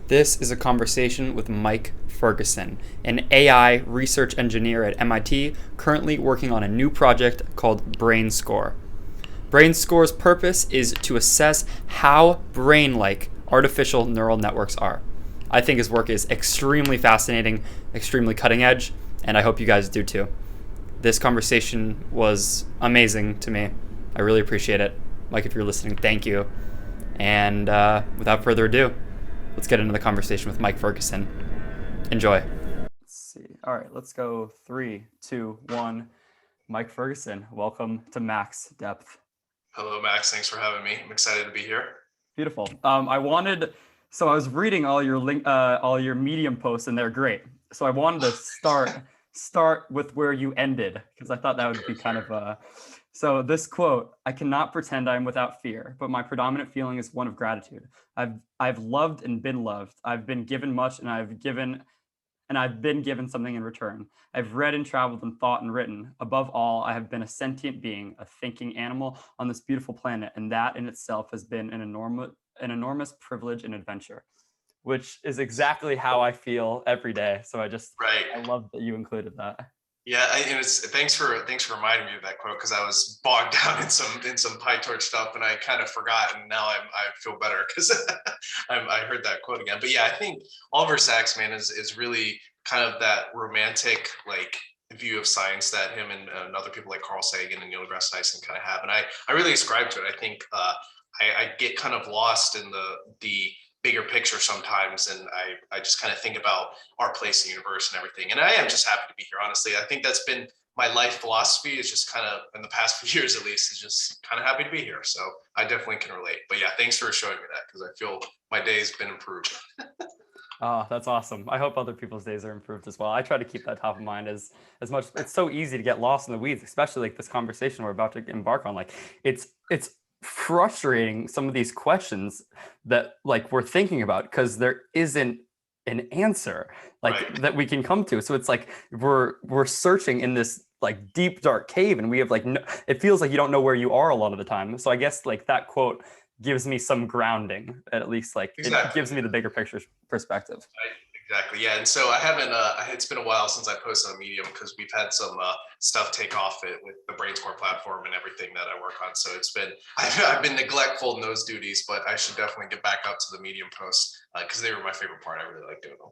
This is a conversation with Mike Ferguson, an AI research engineer at MIT, currently working on a new project called BrainScore. BrainScore's purpose is to assess how brain-like artificial neural networks are. I think his work is extremely fascinating, extremely cutting edge, and I hope you guys do too. This conversation was amazing to me. I really appreciate it. Mike, if you're listening, thank you. And without further ado, let's get into the conversation with Mike Ferguson. Enjoy. Let's see. All right, let's go 3, 2, 1. Mike Ferguson, welcome to Max Depth. Hello, Max. Thanks for having me. I'm excited to be here. Beautiful. I was reading all your Medium posts, and they're great. So I wanted to start with where you ended, because I thought that would be kind of So this quote: "I cannot pretend I am without fear, but my predominant feeling is one of gratitude. I've loved and been loved. I've been given much, and I've been given something in return. I've read and traveled and thought and written. Above all, I have been a sentient being, a thinking animal on this beautiful planet, and that in itself has been an enormous privilege and adventure," which is exactly how I feel every day. So I love that you included that. Yeah, thanks for reminding me of that quote, because I was bogged down in some PyTorch stuff and I kind of forgot, and now I feel better because I heard that quote again. But yeah, I think Oliver Sacks, man, is really kind of that romantic view of science that him and other people like Carl Sagan and Neil deGrasse Tyson kind of have, and I really ascribe to it. I think I get kind of lost in the bigger picture sometimes, and I just kind of think about our place in the universe and everything, and I am just happy to be here. Honestly, I think that's been my life philosophy, is just kind of, in the past few years at least, is just kind of happy to be here. So I definitely can relate. But yeah, thanks for showing me that, because I feel my day's been improved. Oh, that's awesome. I hope other people's days are improved as well. I try to keep that top of mind as much. It's so easy to get lost in the weeds, especially like this conversation we're about to embark on. Like it's frustrating, some of these questions that we're thinking about, because there isn't an answer Right. that we can come to. So it's like we're searching in this deep dark cave, and we have no, it feels like you don't know where you are a lot of the time. So I guess that quote gives me some grounding, at least it Exactly. gives me the bigger picture perspective. Exactly. Yeah. And so I haven't, it's been a while since I posted on Medium, because we've had some stuff take off with the BrainScore platform and everything that I work on. So I've been neglectful in those duties, but I should definitely get back up to the Medium posts, because they were my favorite part. I really like doing them.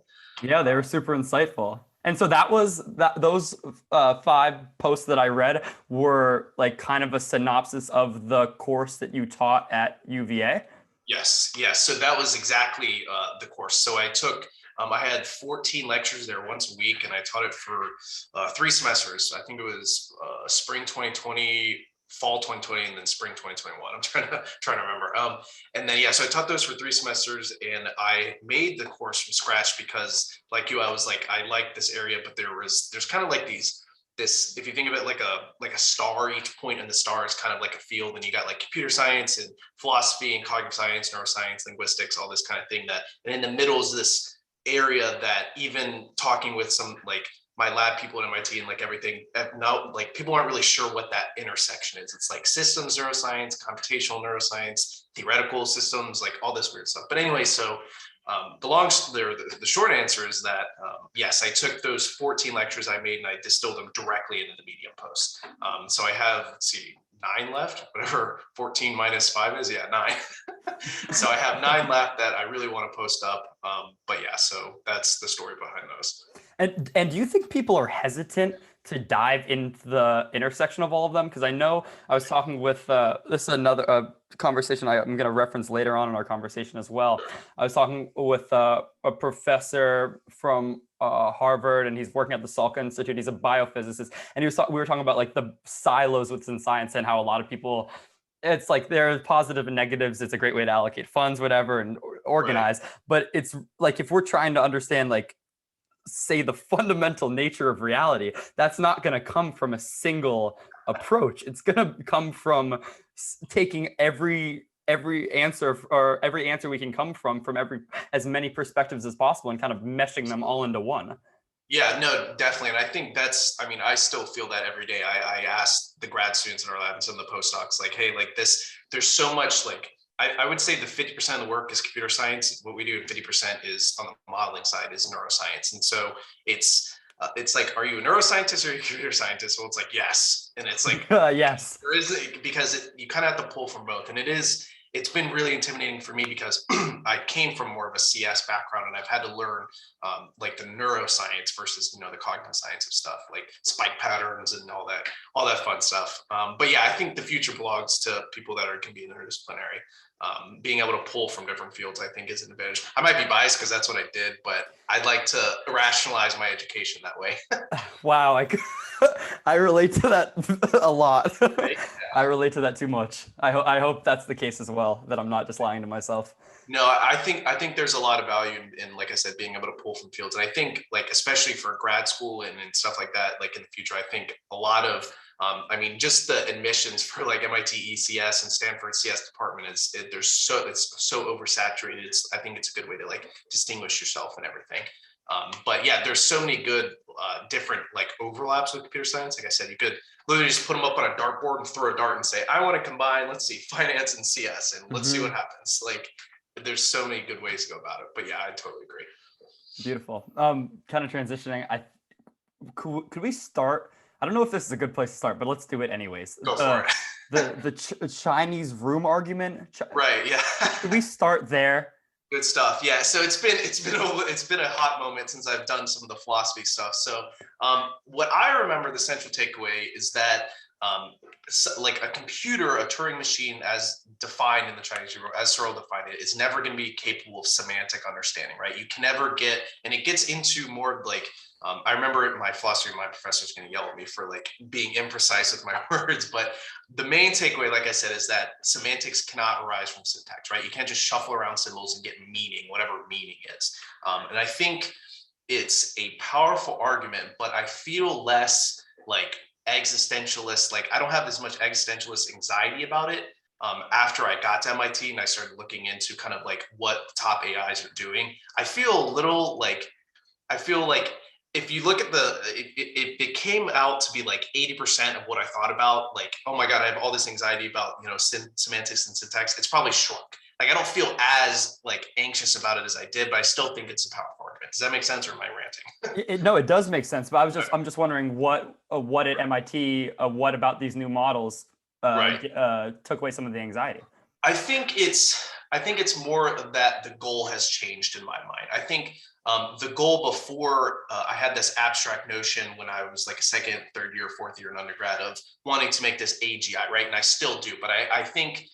Yeah, they were super insightful. And so those 5 posts that I read were kind of a synopsis of the course that you taught at UVA. Yes. Yes. So that was exactly the course. So I had 14 lectures there once a week, and I taught it for 3 semesters. I think it was spring 2020, fall 2020, and then spring 2021. I'm trying to remember. And then, yeah, so I taught those for 3 semesters, and I made the course from scratch because, like you, I was like, I like this area, but there's kind of like this, if you think of it like a star, each point in the star is kind of like a field, and you got like computer science and philosophy and cognitive science, neuroscience, linguistics, all this kind of thing, and in the middle is this area that, even talking with some my lab people at MIT and everything, now people aren't really sure what that intersection is. It's like systems neuroscience, computational neuroscience, theoretical systems, all this weird stuff. But anyway, so the short answer is that yes, I took those 14 lectures I made and I distilled them directly into the Medium post. So I have, let's see, 9 left, whatever 14 minus 5 is. Yeah, 9. So I have 9 left that I really want to post up. But yeah, so that's the story behind those. And do you think people are hesitant to dive into the intersection of all of them? Because I know I was talking with this is another conversation I'm going to reference later on in our conversation as well. I was talking with a professor from Harvard, and he's working at the Salk Institute. He's a biophysicist, and we were talking about the silos within science, and how a lot of people, it's there are positive and negatives. It's a great way to allocate funds, whatever, and organize. Right. But it's if we're trying to understand say the fundamental nature of reality, that's not going to come from a single approach. It's going to come from taking every answer, or every answer we can come from as many perspectives as possible, and kind of meshing them all into one. Yeah, no, definitely. And I think I still feel that every day. I ask the grad students in our lab and some of the postdocs, hey, this, there's so much I would say the 50% of the work is computer science. What we do in 50% is on the modeling side is neuroscience. And so it's like, are you a neuroscientist or a computer scientist? Well, it's like, yes. And it's like, Yes. there is, because you kind of have to pull from both. And it's been really intimidating for me because I came from more of a CS background, and I've had to learn like the neuroscience versus, the cognitive science of stuff, like spike patterns and all that fun stuff. But yeah, I think the future belongs to people that can be interdisciplinary. Being able to pull from different fields, I think, is an advantage. I might be biased because that's what I did, but I'd like to rationalize my education that way. Wow, I relate to that a lot. Yeah. I relate to that too much. I hope that's the case as well, that I'm not just lying to myself. No, I think there's a lot of value in, like I said, being able to pull from fields. And I think, like, especially for grad school and stuff like that, like in the future, I think a lot of just the admissions for like MIT ECS and Stanford CS department it's so oversaturated. I think it's a good way to like distinguish yourself and everything. But yeah, there's so many good different like overlaps with computer science. Like I said, you could literally just put them up on a dartboard and throw a dart and say, I want to combine, let's see, finance and CS, and let's see what happens. Like, there's so many good ways to go about it. But yeah, I totally agree. Beautiful. Kind of transitioning. Could we start? I don't know if this is a good place to start, but let's do it anyways. Go for it. The Chinese room argument. Right. Yeah. Could we start there? Good stuff. Yeah. So it's been a hot moment since I've done some of the philosophy stuff. So what I remember, the central takeaway is that like a computer, a Turing machine, as defined in the Chinese room, as Searle defined it, is never going to be capable of semantic understanding, right? You can never get, and it gets into more like, I remember my philosophy, my professor's going to yell at me for like being imprecise with my words, but the main takeaway, like I said, is that semantics cannot arise from syntax, right? You can't just shuffle around symbols and get meaning, whatever meaning is. And I think it's a powerful argument, but I feel less like existentialist. Like, I don't have as much existentialist anxiety about it after I got to MIT and I started looking into kind of like what top AIs are doing. I feel like if you look at it came out to be like 80% of what I thought about, like, oh my God, I have all this anxiety about, semantics and syntax. It's probably shrunk. Like, I don't feel as like anxious about it as I did, but I still think it's a powerful argument. Does that make sense, or am I ranting? No, it does make sense. But I'm just wondering what at MIT, what about these new models took away some of the anxiety? I think it's more that the goal has changed in my mind. I think the goal before I had this abstract notion when I was like a second, third year, fourth year in undergrad of wanting to make this AGI, right? And I still do, but I think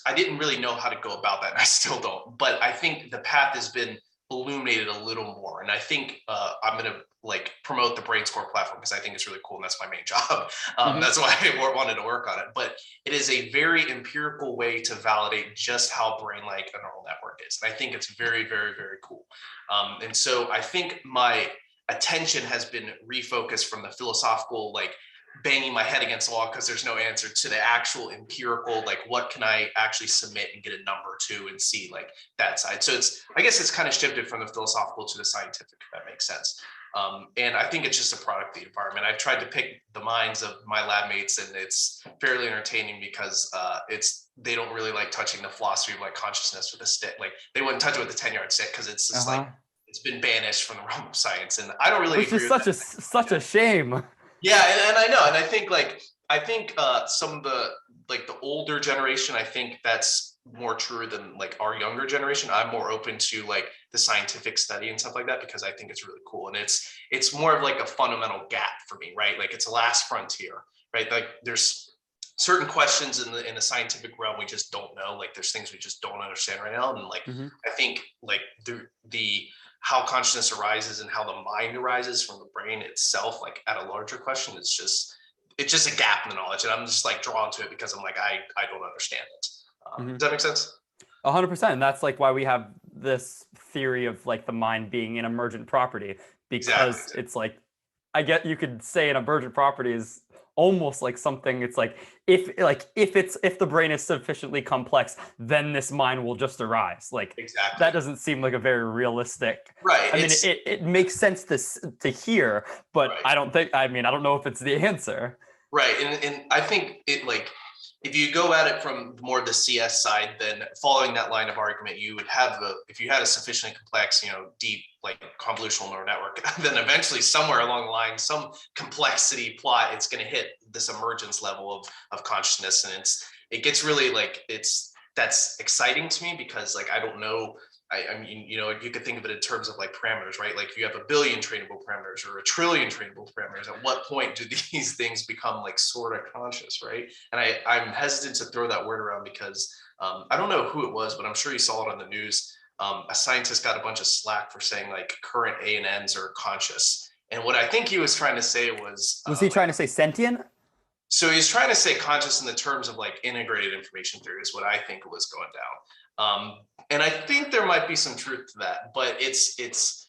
I didn't really know how to go about that, and I still don't. But I think the path has been illuminated a little more, and I think I'm going to like promote the BrainScore platform because I think it's really cool, and that's my main job. That's why I wanted to work on it. But it is a very empirical way to validate just how brain-like a neural network is. And I think it's very, very, very cool. And so I think my attention has been refocused from the philosophical, like banging my head against the wall because there's no answer, to the actual empirical, like what can I actually submit and get a number to and see like that side. So I guess it's kind of shifted from the philosophical to the scientific, if that makes sense. And I think it's just a product of the environment. I've tried to pick the minds of my lab mates, and it's fairly entertaining because they don't really like touching the philosophy of like consciousness with a stick. Like, they wouldn't touch it with a 10-yard stick because it's just like it's been banished from the realm of science. And I don't really agree with that. Which is such a shame. Yeah, and I know, and I think some of the older generation, I think that's more true than like our younger generation. I'm more open to like the scientific study and stuff like that because I think it's really cool, and it's more of like a fundamental gap for me, right? Like, it's a last frontier, right? Like, there's certain questions in the scientific realm we just don't know. Like, there's things we just don't understand right now, and like I think like the how consciousness arises and how the mind arises from the brain itself, like at a larger question, it's just a gap in the knowledge, and I'm just like drawn to it because I'm like I don't understand it. Does that make sense? 100%. And that's like why we have this theory of like the mind being an emergent property, because it's like, I get, you could say an emergent property is almost like something, it's like if the brain is sufficiently complex, then this mind will just arise. Like, that doesn't seem like a very realistic. Right. I mean, it makes sense to hear, but I don't know if it's the answer. Right. And I think if you go at it from more the CS side, then following that line of argument, you would have if you had a sufficiently complex, deep, like convolutional neural network, then eventually somewhere along the line, some complexity plot, it's going to hit this emergence level of consciousness. And it gets really like, that's exciting to me because like, I don't know, I mean, you could think of it in terms of like parameters, right? Like if you have 1 billion trainable parameters or 1 trillion trainable parameters, at what point do these things become like sort of conscious, right? And I'm hesitant to throw that word around because I don't know who it was, but I'm sure you saw it on the news. A scientist got a bunch of slack for saying like current ANNs are conscious. And what I think he was trying to say was he trying to say sentient? So he's trying to say conscious in the terms of like integrated information theory is what I think was going down. And I think there might be some truth to that, but it's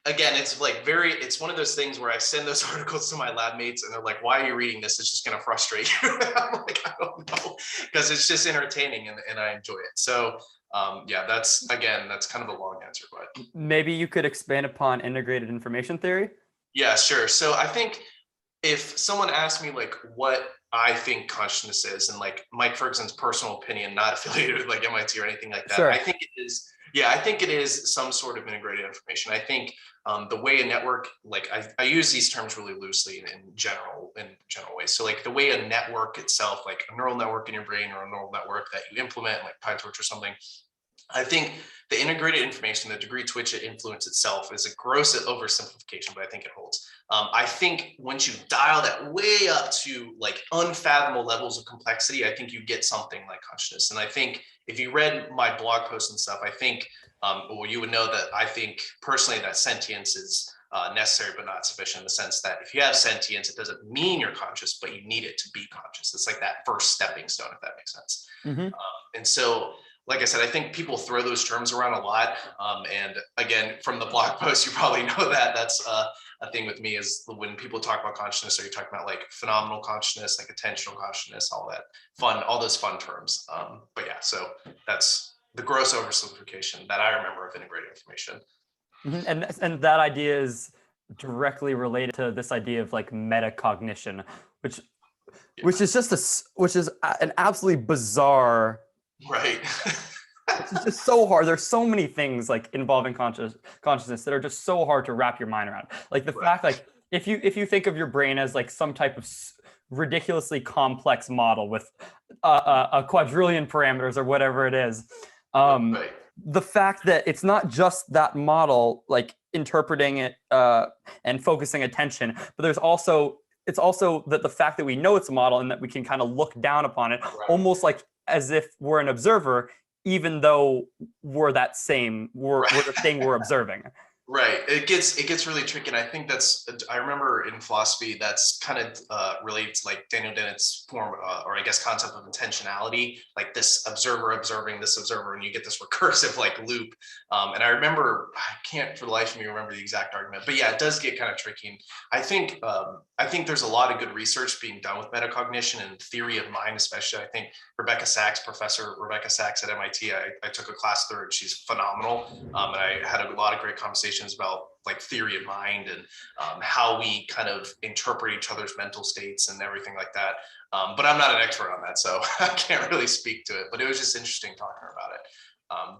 again, it's like it's one of those things where I send those articles to my lab mates and they're like, why are you reading this? It's just going to frustrate you. I'm like, I don't know, because it's just entertaining and I enjoy it. So that's kind of a long answer, but maybe you could expand upon integrated information theory. Yeah, sure. So I think if someone asked me like what I think consciousness is, and like Mike Ferguson's personal opinion, not affiliated with like MIT or anything like that, sure. I think it is. Yeah, I think it is some sort of integrated information. I think the way a network, like I use these terms really loosely in general ways. So like the way a network itself, like a neural network in your brain or a neural network that you implement, like PyTorch or something, I think the integrated information, the degree to which it influences itself is a gross oversimplification, but I think it holds. I think once you dial that way up to like unfathomable levels of complexity, I think you get something like consciousness. And I think if you read my blog posts and stuff, I think, you would know that I think personally that sentience is necessary but not sufficient, in the sense that if you have sentience, it doesn't mean you're conscious, but you need it to be conscious. It's like that first stepping stone, if that makes sense. Mm-hmm. And so, like I said, I think people throw those terms around a lot. And again, from the blog post, you probably know that that's a thing with me is when people talk about consciousness, are you talking about like phenomenal consciousness, like attentional consciousness, all those fun terms. But yeah, so that's the gross oversimplification that I remember of integrated information. Mm-hmm. And that idea is directly related to this idea of like metacognition, which is an absolutely bizarre. Right. It's just so hard. There's so many things like involving consciousness that are just so hard to wrap your mind around. Like the fact, like if you think of your brain as like some type of ridiculously complex model with a quadrillion parameters or whatever it is, Right. The fact that it's not just that model, like interpreting it and focusing attention, but it's also that the fact that we know it's a model and that we can kind of look down upon it, Right. almost like as if we're an observer, even though we're the thing we're observing. Right. It gets really tricky. And I think I remember in philosophy, that's kind of related to like Daniel Dennett's form, or I guess concept of intentionality, like this observer observing this observer, and you get this recursive like loop. And I remember, I can't for the life of me remember the exact argument, but yeah, it does get kind of tricky. And I think there's a lot of good research being done with metacognition and theory of mind, especially. I think Professor Rebecca Sachs at MIT, I took a class with her and she's phenomenal. And I had a lot of great conversations about like theory of mind and how we kind of interpret each other's mental states and everything like that. But I'm not an expert on that, so I can't really speak to it, but it was just interesting talking about it.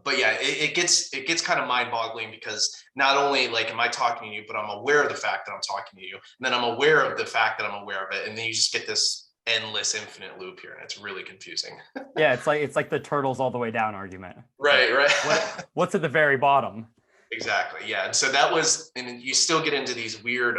But yeah, it gets kind of mind-boggling because not only like am I talking to you, but I'm aware of the fact that I'm talking to you, and then I'm aware of the fact that I'm aware of it, and then you just get this endless infinite loop here, and it's really confusing. Yeah, it's like the turtles all the way down argument. Right. What's at the very bottom? Exactly. Yeah. And so that was, and you still get into these weird,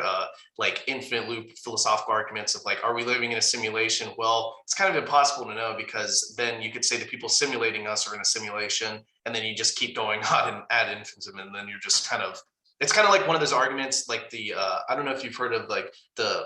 like infinite loop philosophical arguments of like, are we living in a simulation? Well, it's kind of impossible to know, because then you could say the people simulating us are in a simulation, and then you just keep going on and ad infinitum, and then you're just kind of, it's kind of like one of those arguments, like the, I don't know if you've heard of like the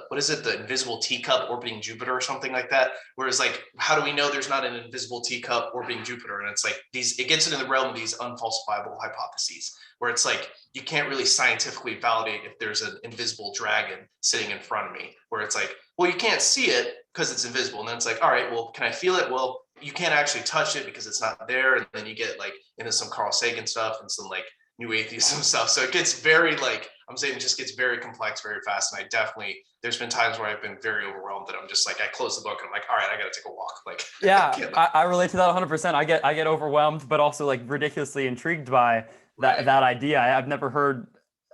invisible teacup orbiting Jupiter or something like that. Whereas like, how do we know there's not an invisible teacup orbiting Jupiter? And it's like it gets into the realm of these unfalsifiable hypotheses, where it's like, you can't really scientifically validate if there's an invisible dragon sitting in front of me, where it's like, well, you can't see it because it's invisible. And then it's like, all right, well, can I feel it? Well, you can't actually touch it because it's not there. And then you get like into some Carl Sagan stuff and some like new atheism stuff. So it gets very like, I'm saying, it just gets very complex very fast. And I definitely, there's been times where I've been very overwhelmed that I'm just like, I close the book and I'm like, all right, I got to take a walk. Like, Yeah, like, I relate to that 100%. I get overwhelmed, but also like ridiculously intrigued by right, that idea. I've never heard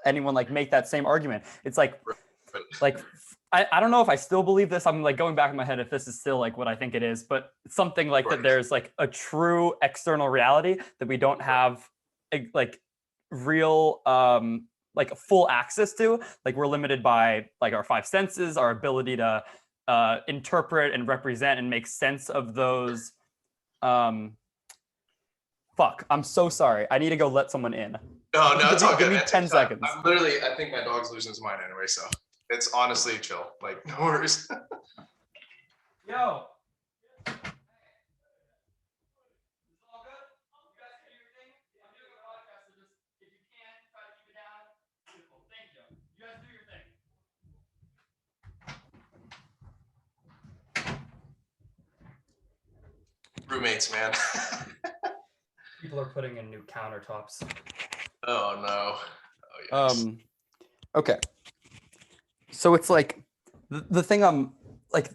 anyone like make that same argument. It's like right. like I don't know if I still believe this. I'm like going back in my head if this is still like what I think it is, but something like that there's like a true external reality that we don't have like real like full access to. Like we're limited by like our five senses, our ability to interpret and represent and make sense of those. Fuck, I'm so sorry. I need to go let someone in. Oh, no, it's all Give good. me 10 seconds. I'm literally, I think my dog's losing his mind anyway, so it's honestly chill. Like, no worries. Yo. Roommates, man. People are putting in new countertops. Oh no. Oh, yes. Okay. So it's like the thing I'm like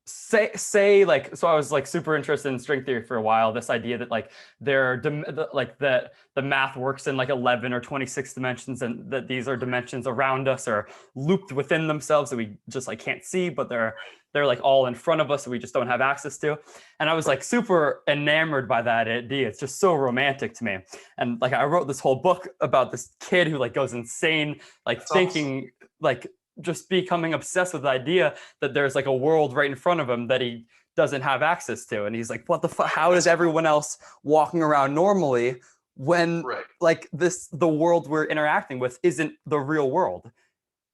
say like, so I was like super interested in string theory for a while. This idea that like like that the math works in like 11 or 26 dimensions, and that these are dimensions around us or looped within themselves that we just like can't see, but they're like all in front of us that we just don't have access to. And I was like super enamored by that idea. It's just so romantic to me. And like I wrote this whole book about this kid who like goes insane, like That's thinking awesome. like just becoming obsessed with the idea that there's like a world right in front of him that he doesn't have access to. And he's like, what the fuck? How is everyone else walking around normally when like the world we're interacting with isn't the real world?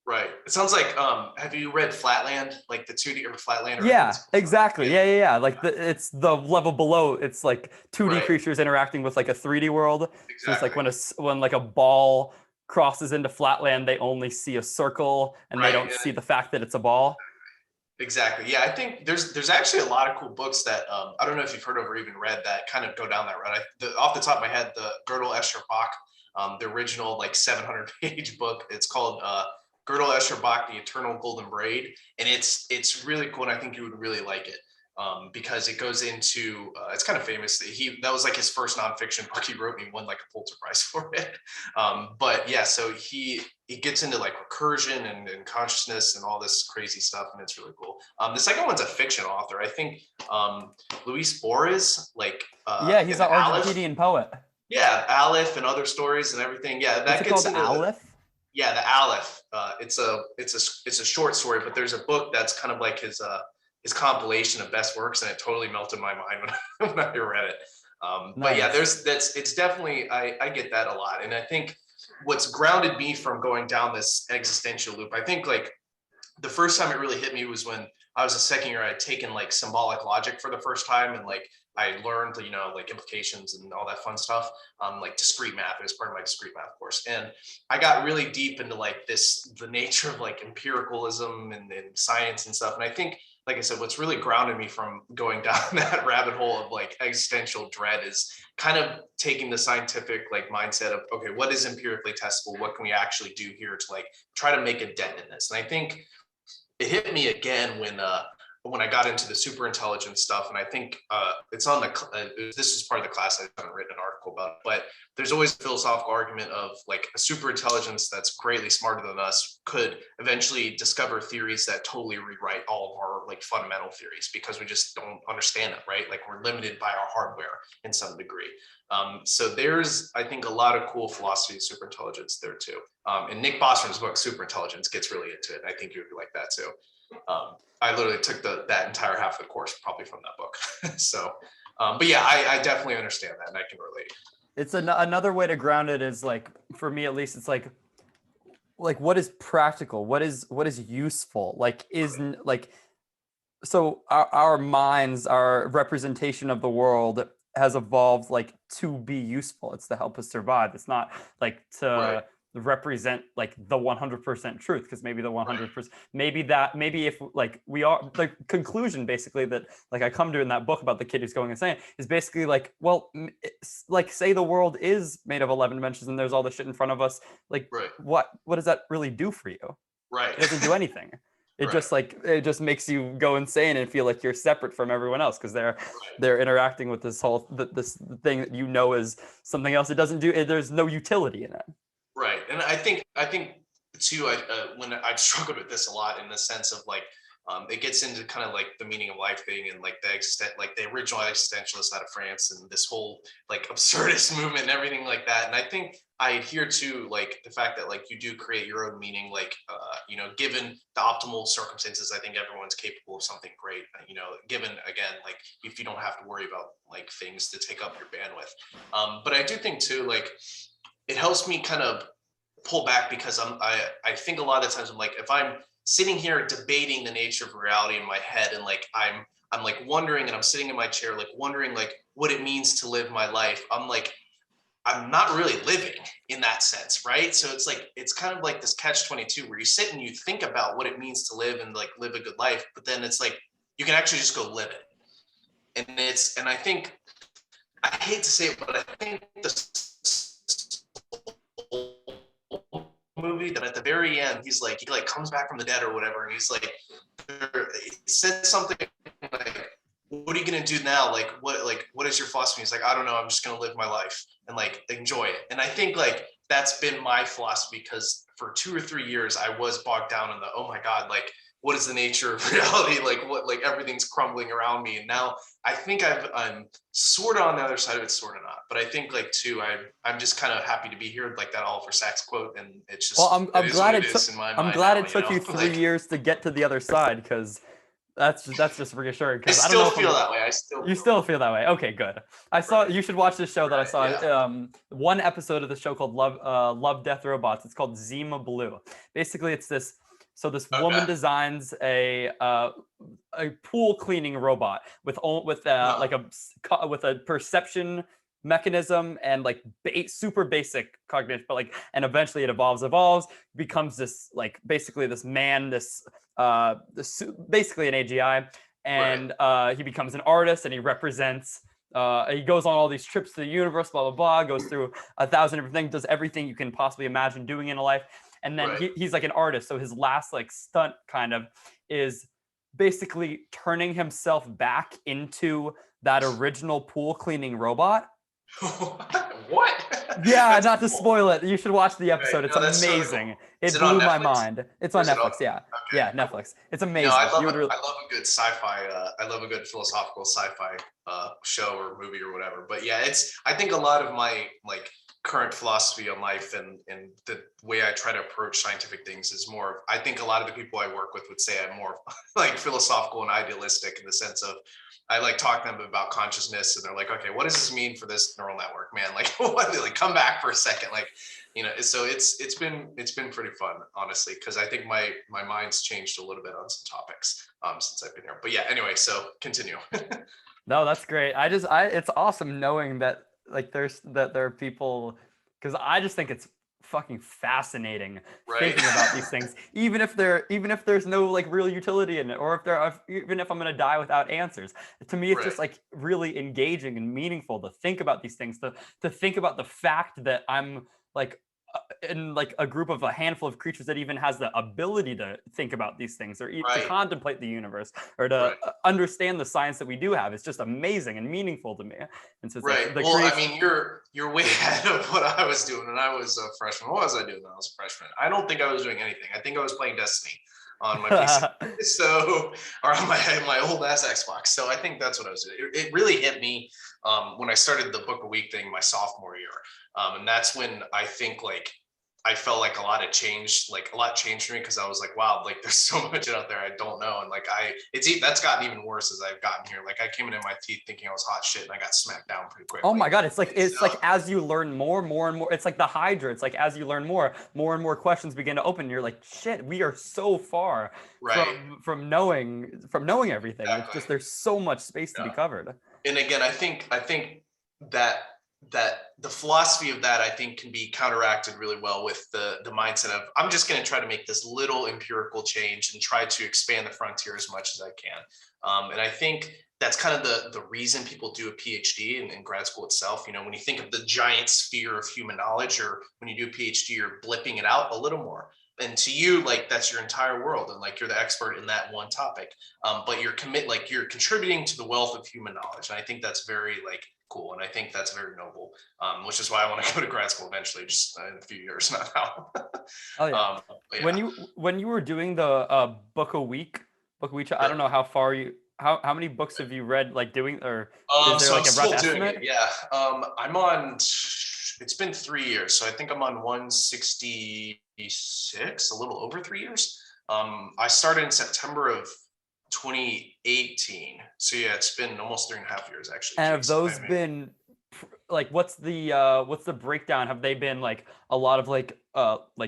Right. It sounds like, have you read Flatland, like the 2D or Flatland? Yeah, exactly. Yeah. Like it's the level below. It's like 2D Right. creatures interacting with like a 3D world. Exactly. So it's like when like a ball crosses into Flatland, they only see a circle and they don't see the fact that it's a ball. Exactly. Yeah, I think there's actually a lot of cool books that I don't know if you've heard of or even read that kind of go down that route. Off the top of my head, the Gödel Escher Bach, the original like 700-page book. It's called Gödel Escher Bach, The Eternal Golden Braid, and it's really cool, and I think you would really like it. Because it goes into it's kind of famous that was like his first nonfiction book he wrote, and he won like a Pulitzer Prize for it. But yeah, so he gets into like recursion and consciousness and all this crazy stuff, and it's really cool. The second one's a fiction author, I think. Luis Borges, like yeah, he's an Argentinian poet. Yeah, Aleph and other stories and everything. Yeah, that gets into Aleph. Yeah, the Aleph. It's a short story, but there's a book that's kind of like his compilation of best works, and it totally melted my mind when I read it. Nice. But yeah, it's definitely, I get that a lot. And I think what's grounded me from going down this existential loop, I think like the first time it really hit me was when I was a second year. I had taken like symbolic logic for the first time, and like I learned, like implications and all that fun stuff, like discrete math. It was part of my discrete math course. And I got really deep into like the nature of like empiricalism and science and stuff. And I think, like I said, what's really grounded me from going down that rabbit hole of like existential dread is kind of taking the scientific like mindset of, okay, what is empirically testable? What can we actually do here to like try to make a dent in this? And I think it hit me again when I got into the superintelligence stuff. And I think it's on this is part of the class. I haven't written an article about it, but there's always a philosophical argument of like a superintelligence that's greatly smarter than us could eventually discover theories that totally rewrite all of our like fundamental theories, because we just don't understand them, right? Like we're limited by our hardware in some degree. So there's, I think, a lot of cool philosophy of superintelligence there too. And Nick Bostrom's book, Superintelligence, gets really into it. I think you would like that too. I literally took that entire half of the course probably from that book. So, but yeah, I definitely understand that, and I can relate. It's another way to ground it is like, for me at least, it's like what is practical? What is useful? Like so our minds, our representation of the world has evolved like to be useful. It's to help us survive. It's not like to represent like the 100% truth, because maybe the 100%, maybe if like we are, the conclusion basically that like I come to in that book about the kid who's going insane is basically like, well, like say the world is made of 11 dimensions and there's all this shit in front of us, like what does that really do for you? It doesn't do anything. It just like, it just makes you go insane and feel like you're separate from everyone else, because they're interacting with this whole this thing that you know is something else. It doesn't do, there's no utility in it. Right. And I think too, when I've struggled with this a lot in the sense of like, it gets into kind of like the meaning of life thing and like the original existentialists out of France and this whole like absurdist movement and everything like that. And I think I adhere to like the fact that like you do create your own meaning, like, you know, given the optimal circumstances, I think everyone's capable of something great, you know, given again, like if you don't have to worry about like things to take up your bandwidth. But I do think too, like, it helps me kind of pull back, because I think a lot of times I'm like, if I'm sitting here debating the nature of reality in my head, and like I'm like wondering, and I'm sitting in my chair like wondering like what it means to live my life, I'm like, I'm not really living in that sense, right? So it's like, it's kind of like this catch-22 where you sit and you think about what it means to live and like live a good life, but then it's like you can actually just go live it. And I think, I hate to say it, but I think the movie that at the very end he comes back from the dead or whatever, and he's like, he said something like, what are you gonna do now, like what is your philosophy? He's like, I don't know, I'm just gonna live my life and like enjoy it. And I think like that's been my philosophy, because for 2 or 3 years I was bogged down in the, oh my god, like what is the nature of reality, like what, like everything's crumbling around me. And now I think I'm sort of on the other side of it, sort of not, but I think like too, I'm just kind of happy to be here, like that Oliver Sacks quote. And it's just, well, I'm glad it took you 3 like, years to get to the other side, because that's just reassuring. I still feel that way. You still feel that way. Okay, good. I saw, you should watch this show that I saw. One episode of the show called Love, Death, Robots. It's called Zima Blue. Basically, it's this. So this woman designs a pool cleaning robot with a perception mechanism and like super basic cognition, but like, and eventually it evolves, becomes this like basically this man, basically an AGI, and he becomes an artist, and he represents. He goes on all these trips to the universe, blah blah blah, goes through 1,000 different things, does everything you can possibly imagine doing in a life. And then he's like an artist. So his last like stunt kind of is basically turning himself back into that original pool cleaning robot. What? Yeah, not to spoil it. You should watch the episode. It's amazing. It blew my mind. It's on Netflix. Yeah. Okay. Yeah, Netflix. It's amazing. I love a good sci-fi. I love a good philosophical sci-fi show or movie or whatever. But yeah, I think a lot of my like current philosophy on life and the way I try to approach scientific things is more, I think a lot of the people I work with would say I'm more like philosophical and idealistic, in the sense of I like talking to them about consciousness, and they're like, okay, what does this mean for this neural network, man? Like, what? Like, come back for a second, like, you know. So it's been pretty fun, honestly, because I think my mind's changed a little bit on some topics since I've been here. But yeah, anyway, so continue. No, that's great. It's awesome knowing that like there are people, because I just think it's fucking fascinating thinking about these things, even if there's no like real utility in it, or even if I'm gonna die without answers. To me, it's just like really engaging and meaningful to think about these things, to think about the fact that I'm like in like a group of a handful of creatures that even has the ability to think about these things, or to contemplate the universe, or to understand the science that we do have. It's just amazing and meaningful to me. And so I mean, you're way ahead of what I was doing when I was a freshman. What was I doing when I was a freshman? I don't think I was doing anything. I think I was playing Destiny on my PC, or on my old ass Xbox. So I think that's what I was doing. It really hit me when I started the book a week thing my sophomore year. And that's when I think like I felt like a lot changed for me, because I was like, wow, like there's so much out there I don't know. And like that's gotten even worse as I've gotten here. Like I came in my teeth thinking I was hot shit, and I got smacked down pretty quick. Oh my God. It's like as you learn more and more, it's like the Hydra. It's like as you learn more and more questions begin to open. And you're like, shit, we are so far from knowing everything. Exactly. It's just, there's so much space to be covered. And again, I think that that the philosophy of that, I think, can be counteracted really well with the mindset of, I'm just going to try to make this little empirical change and try to expand the frontier as much as I can. And I think that's kind of the reason people do a PhD in grad school itself. You know, when you think of the giant sphere of human knowledge, or when you do a PhD, you're blipping it out a little more. And to you, like, that's your entire world, and like you're the expert in that one topic. But you're you're contributing to the wealth of human knowledge. And I think that's very like cool, and I think that's very noble. Which is why I want to go to grad school eventually, just in a few years, not now. Oh yeah. Yeah. When you were doing the book a week, I don't know how far how many books have you read, like doing, or is there So like I'm a rough still doing estimate? it. Yeah. I'm on. It's been 3 years, so I think I'm on 166, a little over 3 years. I started in September of 2018, so yeah, it's been almost 3.5 years actually. And have Jeez, those been like, what's the breakdown? Have they been like a lot of like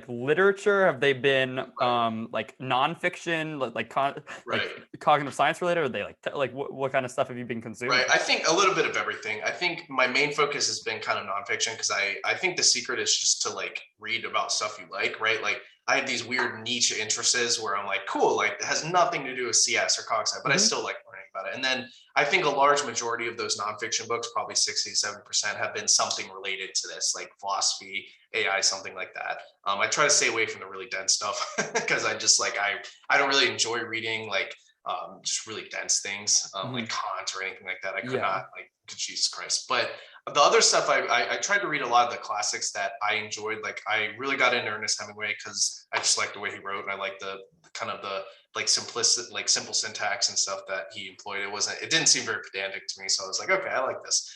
literature? Have they been like nonfiction, like right. cognitive science related? Or are they like what kind of stuff have you been consuming? Right. I think a little bit of everything. I think my main focus has been kind of nonfiction, because I think the secret is just to like read about stuff you like, right? Like I have these weird niche interests where I'm like, cool, like it has nothing to do with CS or cog sci, but I still like learning about it. And then I think a large majority of those nonfiction books, probably 60-70%, have been something related to this, like philosophy, AI, something like that. I try to stay away from the really dense stuff because I just like I don't really enjoy reading like just really dense things like Kant or anything like that. I could not, like, Jesus Christ. But the other stuff, I tried to read a lot of the classics that I enjoyed. Like I really got into Ernest Hemingway because I just liked the way he wrote, and I liked the kind of the like simplistic, like simple syntax and stuff that he employed. It didn't seem very pedantic to me, so I was like, okay, I like this.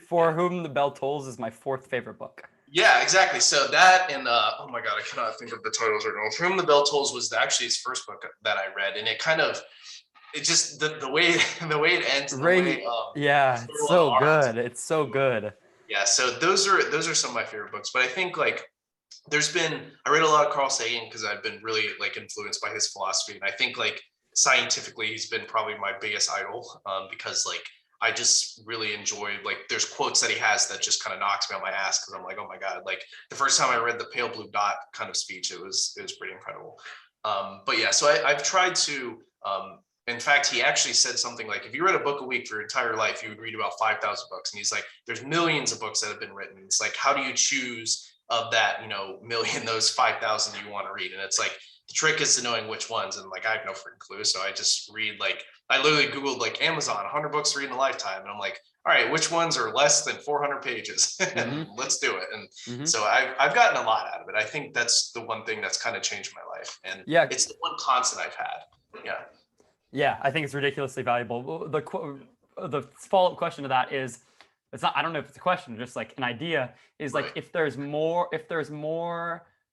For Whom the Bell Tolls is my 4th favorite book. Yeah, exactly. So that, and oh my God, I cannot think of the titles right now. For Whom the Bell Tolls was actually his first book that I read, and it just the way it ends, yeah, it's so good. It's so good. Yeah, so those are some of my favorite books. But I think like I read a lot of Carl Sagan because I've been really like influenced by his philosophy, and I think like scientifically he's been probably my biggest idol, because like I just really enjoy, like, there's quotes that he has that just kind of knocks me on my ass, because I'm like, oh my God, like the first time I read the pale blue dot kind of speech, it was pretty incredible. But yeah, so I've tried to, in fact, he actually said something like, if you read a book a week for your entire life, you would read about 5,000 books. And he's like, there's millions of books that have been written. It's like, how do you choose of that, million, those 5,000 you want to read? And it's like, the trick is to knowing which ones. And like, I have no freaking clue. So I just read, like, I literally Googled like Amazon, 100 books to read in a lifetime. And I'm like, all right, which ones are less than 400 pages? Let's do it. And so I've gotten a lot out of it. I think that's the one thing that's kind of changed my life. And it's the one constant I've had. Yeah. Yeah, I think it's ridiculously valuable. The follow-up question to that is, it's not, I don't know if it's a question, just like an idea, is like, if there's more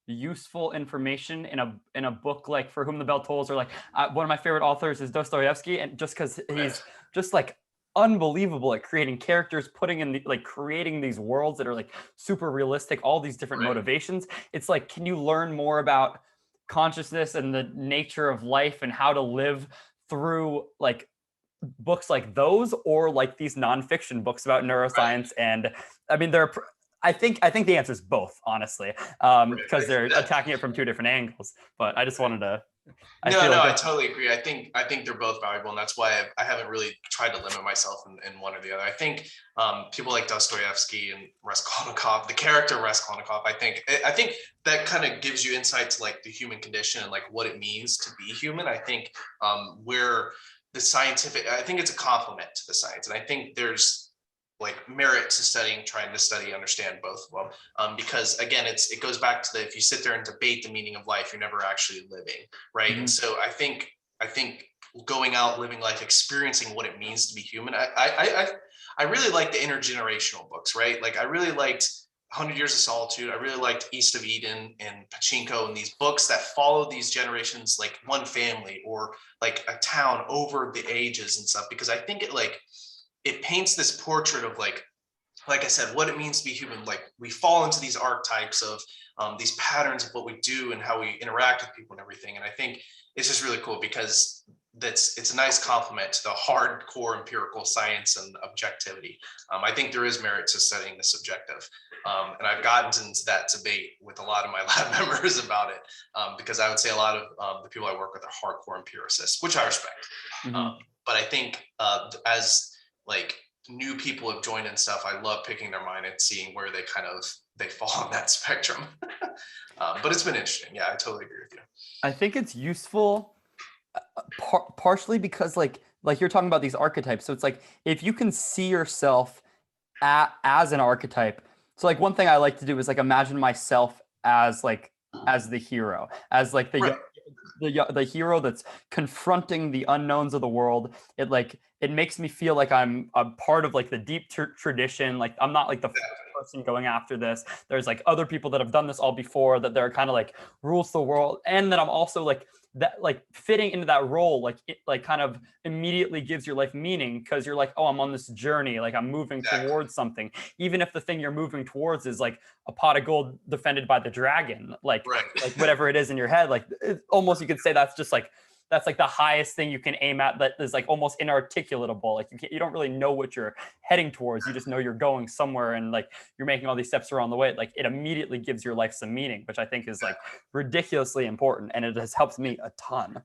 useful information in a book like For Whom the Bell Tolls, or like one of my favorite authors is Dostoevsky, and just because he's just like unbelievable at creating characters, creating these worlds that are like super realistic, all these different motivations. It's like, can you learn more about consciousness and the nature of life and how to live through like books like those, or like these nonfiction books about neuroscience? And I mean, I think the answer is both, honestly, because they're attacking it from two different angles. But I just wanted to. I totally agree. I think they're both valuable, and that's why I haven't really tried to limit myself in one or the other. I think people like Dostoevsky and Raskolnikov, the character Raskolnikov, I think that kind of gives you insight to like the human condition and like what it means to be human. I think where the scientific, I think it's a complement to the science, and I think there's like merit to trying to study, understand both of them. Because again, it goes back to if you sit there and debate the meaning of life, you're never actually living, right? And so I think going out, living life, experiencing what it means to be human. I really like the intergenerational books, right? Like I really liked 100 Years of Solitude. I really liked East of Eden and Pachinko, and these books that follow these generations, like one family or like a town over the ages and stuff, because I think it paints this portrait of like I said, what it means to be human. Like we fall into these archetypes of these patterns of what we do and how we interact with people and everything. And I think it's just really cool because it's a nice complement to the hardcore empirical science and objectivity. I think there is merit to studying the subjective. And I've gotten into that debate with a lot of my lab members about it, because I would say a lot of the people I work with are hardcore empiricists, which I respect. But I think as like new people have joined and stuff, I love picking their mind and seeing where they fall on that spectrum. But it's been interesting. Yeah, I totally agree with you. I think it's useful partially because like you're talking about these archetypes. So it's like if you can see yourself as an archetype. So like one thing I like to do is like imagine myself as the hero, as like the hero that's confronting the unknowns of the world. It makes me feel like I'm a part of like the deep tradition. Like I'm not like the first person going after this. There's like other people that have done this all before, that they're kind of like rules the world, and that I'm also like that, like fitting into that role, like it like kind of immediately gives your life meaning, because you're like, oh, I'm on this journey, like I'm moving towards something, even if the thing you're moving towards is like a pot of gold defended by the dragon, like whatever it is in your head. Like almost you could say that's like the highest thing you can aim at, that is like almost inarticulatable. Like you don't really know what you're heading towards. You just know you're going somewhere, and like you're making all these steps around the way. Like it immediately gives your life some meaning, which I think is like ridiculously important, and it has helped me a ton.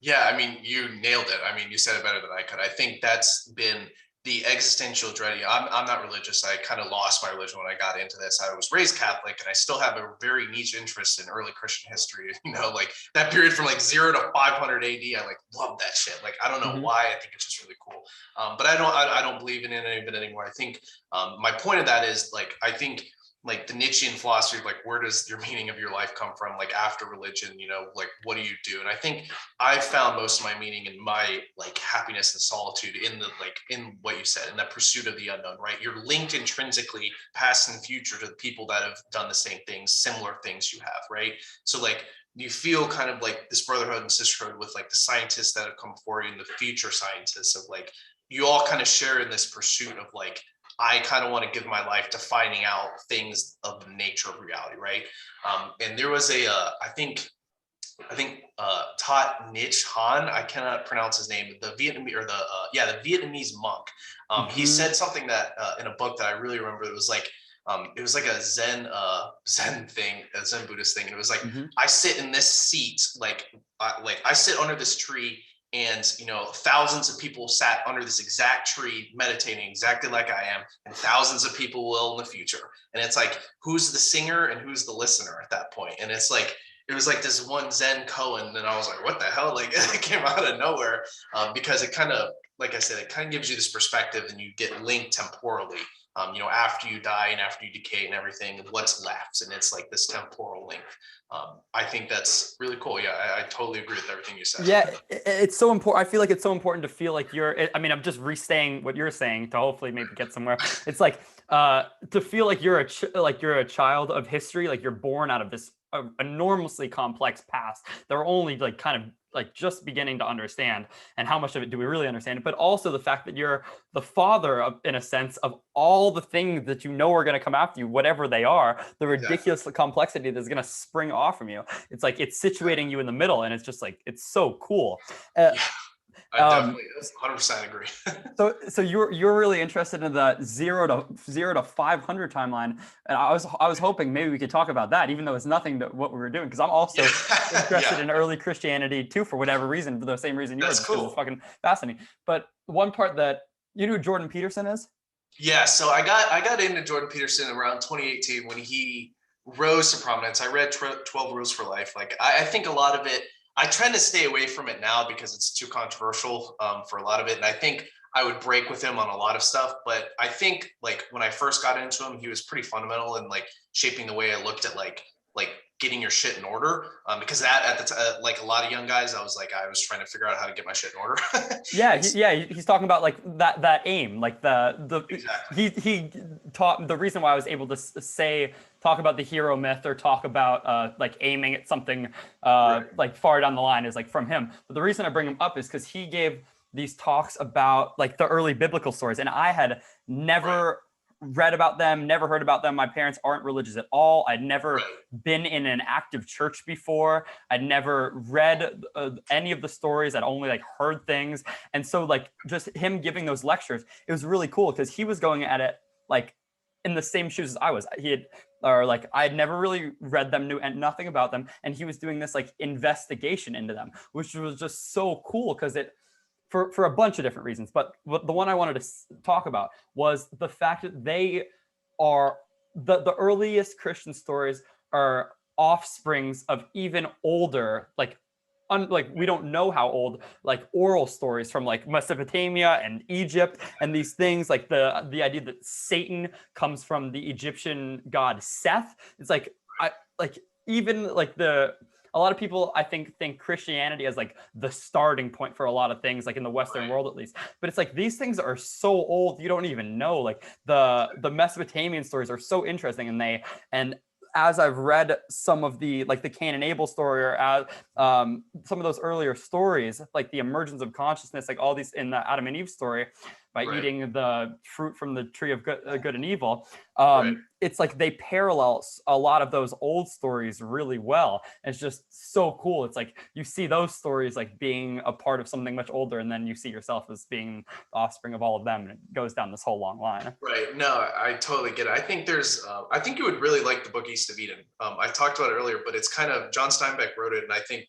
Yeah, I mean, you nailed it. I mean, you said it better than I could. I think that's been the existential dread. I'm not religious. I kind of lost my religion when I got into this. I was raised Catholic, and I still have a very niche interest in early Christian history. You know, like that period from like 0 to 500 AD. I like love that shit. Like I don't know why. I think it's just really cool. But I don't believe in it anymore. I think my point of that is like I think like the Nietzschean philosophy of like, where does your meaning of your life come from? Like after religion, you know, like what do you do? And I think I found most of my meaning in my like happiness and solitude in what you said, in that pursuit of the unknown, right? You're linked intrinsically past and future to the people that have done the same things, similar things you have, right? So like you feel kind of like this brotherhood and sisterhood with like the scientists that have come forward and the future scientists of like, you all kind of share in this pursuit of like, I kind of want to give my life to finding out things of the nature of reality, right? And there was I think Thich Nhat Hanh, I cannot pronounce his name, the Vietnamese monk. He said something that in a book that I really remember. It was like a Zen thing, a Zen Buddhist thing, and it was like I sit in this seat, like I sit under this tree. And, you know, thousands of people sat under this exact tree meditating exactly like I am, and thousands of people will in the future. And it's like, who's the singer and who's the listener at that point? And it's like, it was like this one Zen koan, and I was like, what the hell? Like it came out of nowhere, because it kind of, like I said, it kind of gives you this perspective, and you get linked temporally, you know, after you die and after you decay and everything, and what's left. And it's like this temporal link. I think that's really cool. Yeah, I totally agree with everything you said. Yeah, it's so important. I feel like it's so important to feel like I mean, I'm just re-saying what you're saying to hopefully maybe get somewhere. It's like to feel like you're a child of history, like you're born out of this enormously complex past that we're only like kind of like just beginning to understand, and how much of it do we really understand? But also the fact that you're the father of, in a sense, of all the things that you know are going to come after you, whatever they are, the ridiculous complexity that's going to spring off from you. It's like it's situating you in the middle, and it's just like it's so cool. I definitely 100% agree. So you're really interested in the 0 to 500 timeline, and I was hoping maybe we could talk about that, even though it's nothing to what we were doing, because I'm also interested in early Christianity too, for whatever reason, for the same reason you were. That's cool. It's fucking fascinating. But one part that you know who Jordan Peterson is? Yeah, so I got into Jordan Peterson around 2018 when he rose to prominence. I read 12 Rules for Life. Like I think a lot of it, I try to stay away from it now because it's too controversial for a lot of it. And I think I would break with him on a lot of stuff. But I think like when I first got into him, he was pretty fundamental in like shaping the way I looked at like getting your shit in order. Because that at the time, like a lot of young guys, I was trying to figure out how to get my shit in order. He's talking about like that aim, like exactly. he taught the reason why I was able to talk about the hero myth or talk about like aiming at something like far down the line is like from him. But the reason I bring him up is because he gave these talks about like the early biblical stories, and I had never read about them, never heard about them. My parents aren't religious at all. I'd never been in an active church before. I'd never read any of the stories. I'd only like heard things. And so like just him giving those lectures, it was really cool because he was going at it like in the same shoes as I was. I had never really read them, knew nothing about them. And he was doing this like investigation into them, which was just so cool because it, for a bunch of different reasons. But the one I wanted to talk about was the fact that they are the earliest Christian stories are offsprings of even older, like we don't know how old, like oral stories from like Mesopotamia and Egypt and these things, like the idea that Satan comes from the Egyptian god Seth. It's like a lot of people, I think Christianity as like the starting point for a lot of things, like in the Western world at least. But it's like these things are so old you don't even know. Like the Mesopotamian stories are so interesting, and as I've read some of the like the Cain and Abel story, or some of those earlier stories, like the emergence of consciousness, like all these in the Adam and Eve story, by eating the fruit from the tree of good and evil. It's like they parallel a lot of those old stories really well. And it's just so cool. It's like you see those stories like being a part of something much older, and then you see yourself as being the offspring of all of them, and it goes down this whole long line. Right. No, I totally get it. I think I think you would really like the book East of Eden. I talked about it earlier, but it's kind of, John Steinbeck wrote it, and I think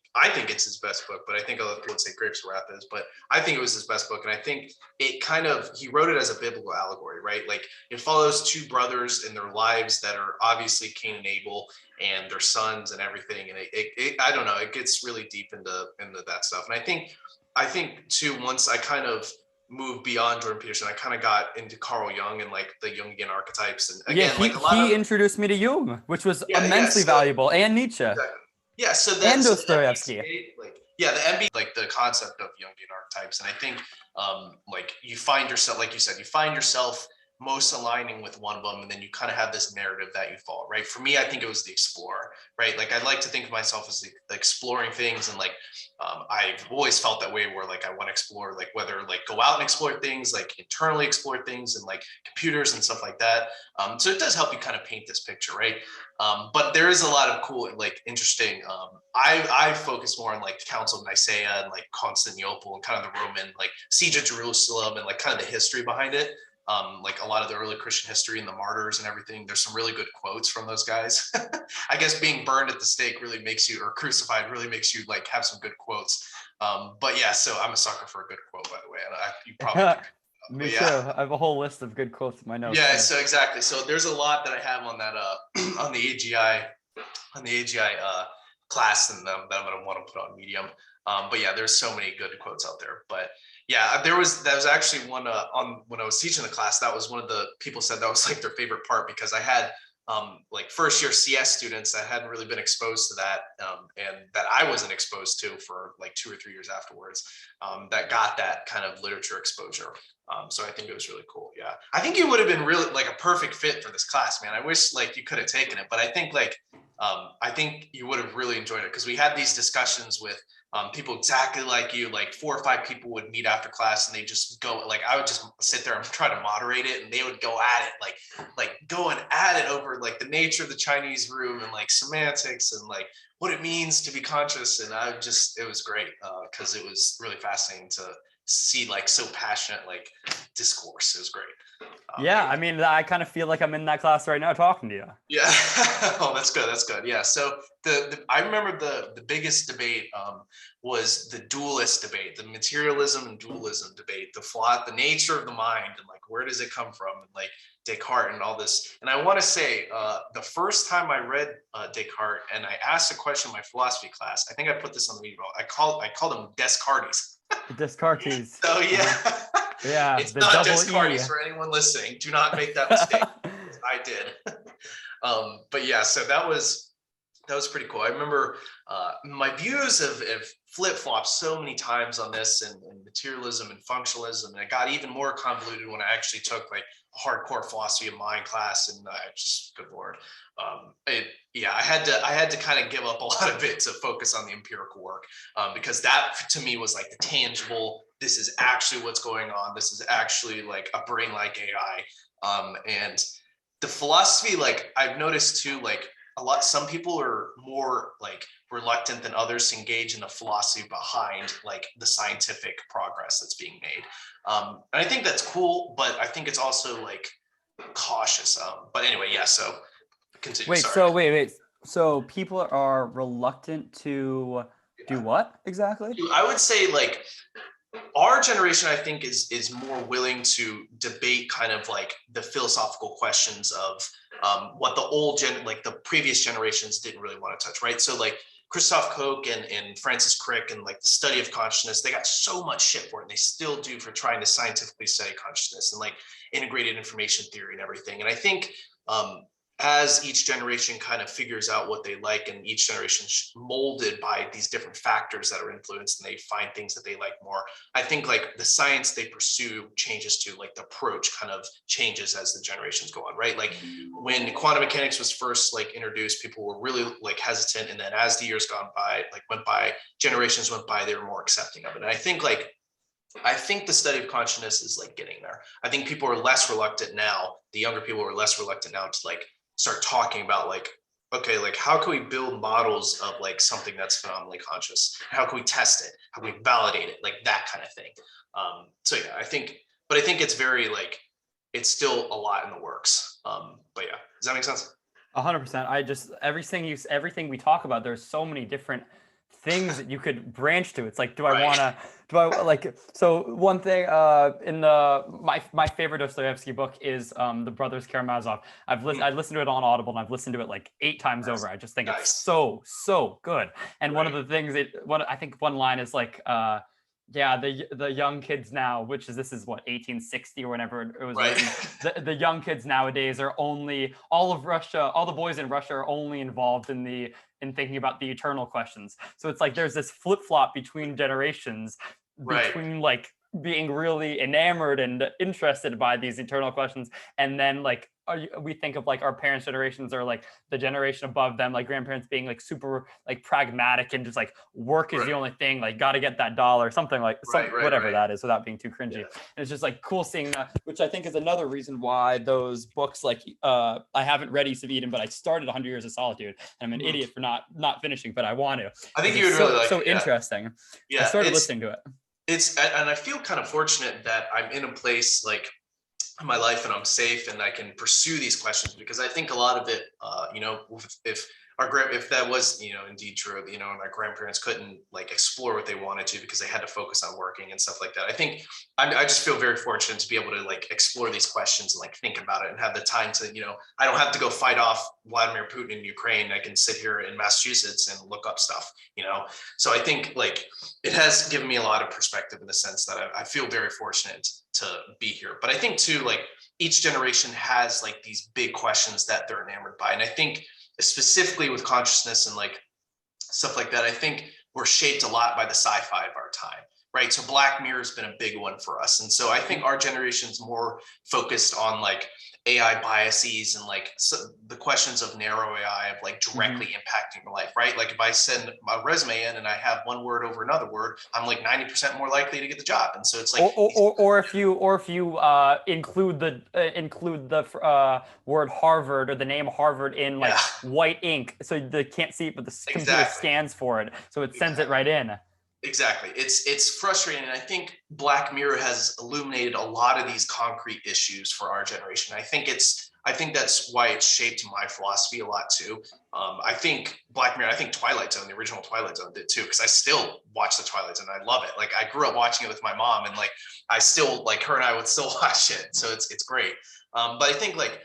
it's his best book, but I think other people would say Grapes of Wrath is, but I think it was his best book. And I think it kind of, he wrote it as a biblical allegory, right? Like it follows two brothers in their lives that are obviously Cain and Abel and their sons and everything. And it I don't know, it gets really deep into that stuff. And I think too, once I kind of moved beyond Jordan Peterson, I kind of got into Carl Jung and like the Jungian archetypes. And again, he introduced me to Jung, which was immensely valuable, and Nietzsche. Exactly. Yeah, so that's Dostoevsky. the MB, like the concept of Jungian archetypes. And I think like you find yourself, like you said, you find yourself most aligning with one of them, and then you kind of have this narrative that you follow, right? For me, I think it was the explorer, right? Like I like to think of myself as the exploring things, and like I've always felt that way, where like I want to explore, like whether like go out and explore things, like internally explore things, and like computers and stuff like that. So it does help you kind of paint this picture, right? But there is a lot of cool, like interesting. I focus more on like the Council of Nicaea and like Constantinople and kind of the Roman like siege of Jerusalem and like kind of the history behind it. Like a lot of the early Christian history and the martyrs and everything. There's some really good quotes from those guys. I guess being burned at the stake really makes you, or crucified really makes you like have some good quotes. But yeah, so I'm a sucker for a good quote, by the way. And you probably Me too. I have a whole list of good quotes in my notes. Yeah, so exactly. So there's a lot that I have on that on the AGI class, and that I'm gonna want to put on Medium. But yeah, there's so many good quotes out there. But yeah, that was actually one on when I was teaching the class. That was one of the people said that was like their favorite part, because I had like first year CS students that hadn't really been exposed to that, and that I wasn't exposed to for like 2 or 3 years afterwards, that got that kind of literature exposure. So I think it was really cool. Yeah, I think you would have been really like a perfect fit for this class, man. I wish like you could have taken it, but I think like I think you would have really enjoyed it, because we had these discussions with people exactly like you. Like 4 or 5 people would meet after class, and they just go, like I would just sit there and try to moderate it, and they would go at it, like going at it over like the nature of the Chinese room and like semantics and like what it means to be conscious. And it was great, because it was really fascinating to see like so passionate like discourse. It was great. Yeah, I mean, I kind of feel like I'm in that class right now talking to you. Yeah. Oh, that's good. That's good. Yeah. So I remember the biggest debate was the dualist debate, the materialism and dualism debate, the nature of the mind, and like where does it come from, and like Descartes and all this. And I want to say the first time I read Descartes, and I asked a question in my philosophy class, I think I put this on the video. I called him Descartes. Descartes. So yeah. Yeah, it's not Descartes for anyone listening. Do not make that mistake. I did. But yeah, so that was pretty cool. I remember my views have flip-flopped so many times on this, and materialism and functionalism, and it got even more convoluted when I actually took like a hardcore philosophy of mind class, and I just, good Lord. I had to kind of give up a lot of it to focus on the empirical work, because that to me was like the tangible, this is actually what's going on. This is actually like a brain like AI. And the philosophy, like I've noticed too, like some people are more like reluctant than others to engage in the philosophy behind like the scientific progress that's being made. And I think that's cool, but I think it's also like cautious. But anyway, yeah. So continue. Wait, Sorry. so wait. So people are reluctant to do what exactly? I would say like our generation, I think, is more willing to debate kind of like the philosophical questions of what the previous generations didn't really want to touch, right? So like Christoph Koch and Francis Crick and like the study of consciousness, they got so much shit for it, and they still do, for trying to scientifically study consciousness and like integrated information theory and everything. And I think as each generation kind of figures out what they like, and each generation molded by these different factors that are influenced, and they find things that they like more, I think like the science they pursue changes too, like the approach kind of changes as the generations go on, right? Like when quantum mechanics was first like introduced, people were really like hesitant, and then as the years went by, generations went by, they were more accepting of it. And I think the study of consciousness is like getting there. I think people are less reluctant now. The younger people are less reluctant now to like start talking about like, okay, like how can we build models of like something that's phenomenally conscious? How can we test it? How can we validate it? Like that kind of thing. So yeah, I think it's very like, it's still a lot in the works. But yeah, does that make sense? 100%. Everything we talk about, there's so many different things that you could branch to. It's like, so one thing in my favorite Dostoevsky book is The Brothers Karamazov. I listened to it on Audible, and I've listened to it like 8 times over. I just think it's so good. And one of the things I think one line is like, the young kids now, this is what, 1860 or whenever it was written, the young kids nowadays are only, all the boys in Russia are only involved in thinking about the eternal questions. So it's like there's this flip-flop between generations, between like being really enamored and interested by these eternal questions, and then like we think of like our parents' generations, or like the generation above them, like grandparents, being like super like pragmatic and just like work is the only thing, like got to get that dollar, something like whatever that is, without being too cringy. And it's just like cool seeing that, which I think is another reason why those books, like I haven't read East of Eden, but I started 100 Years of Solitude, and I'm an idiot for not finishing, but I want to. I think you would really like it. So interesting. I started listening to it. And I feel kind of fortunate that I'm in a place like in my life and I'm safe and I can pursue these questions, because I think a lot of it, if that was, indeed true, and our grandparents couldn't like explore what they wanted to because they had to focus on working and stuff like that. I think I just feel very fortunate to be able to like explore these questions and like think about it and have the time to, I don't have to go fight off Vladimir Putin in Ukraine. I can sit here in Massachusetts and look up stuff, So I think like it has given me a lot of perspective in the sense that I feel very fortunate to be here. But I think too, like each generation has like these big questions that they're enamored by. And I think specifically with consciousness and like stuff like that, I think we're shaped a lot by the sci-fi of our time, right? So Black Mirror has been a big one for us. And so I think our generation's more focused on like AI biases and like the questions of narrow AI of like directly impacting your life, right? Like if I send my resume in and I have one word over another word, I'm like 90% more likely to get the job. And so it's like, or if you include the word Harvard or the name Harvard in like white ink, so they can't see it, but the computer scans for it, so it sends it right in. Exactly. It's frustrating. And I think Black Mirror has illuminated a lot of these concrete issues for our generation. I think that's why it shaped my philosophy a lot too. I think Black Mirror, I think Twilight Zone, the original Twilight Zone did too, because I still watch the Twilight Zone. I love it. Like I grew up watching it with my mom, and like I still, like her and I would still watch it. So it's great. But I think like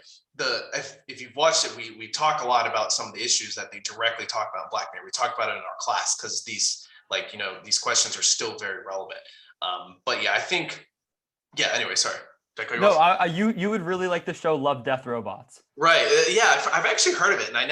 if you've watched it, we talk a lot about some of the issues that they directly talk about in Black Mirror. We talk about it in our class because these questions are still very relevant. But yeah, I think, anyway, sorry. You would really like the show Love, Death, Robots. Right. I've actually heard of it, and I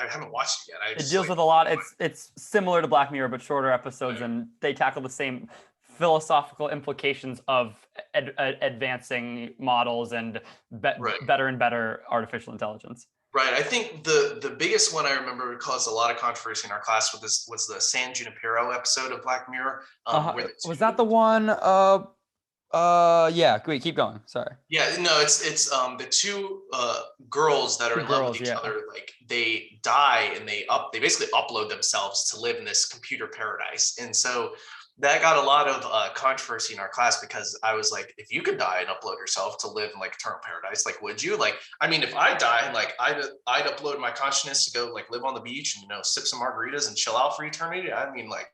haven't watched it yet. It deals with a lot. It's similar to Black Mirror, but shorter episodes, and they tackle the same philosophical implications of advancing models and better and better artificial intelligence. Right. I think the biggest one I remember caused a lot of controversy in our class was the San Junipero episode of Black Mirror. Was that the one? Yeah, wait, keep going. Sorry. Yeah, no, it's the two girls that are Two in love girls, with each yeah. other, like they die and they basically upload themselves to live in this computer paradise. And so that got a lot of controversy in our class because I was like, if you could die and upload yourself to live in like eternal paradise, like would you? Like, I mean, if I die and like I'd upload my consciousness to go like live on the beach and sip some margaritas and chill out for eternity. I mean, like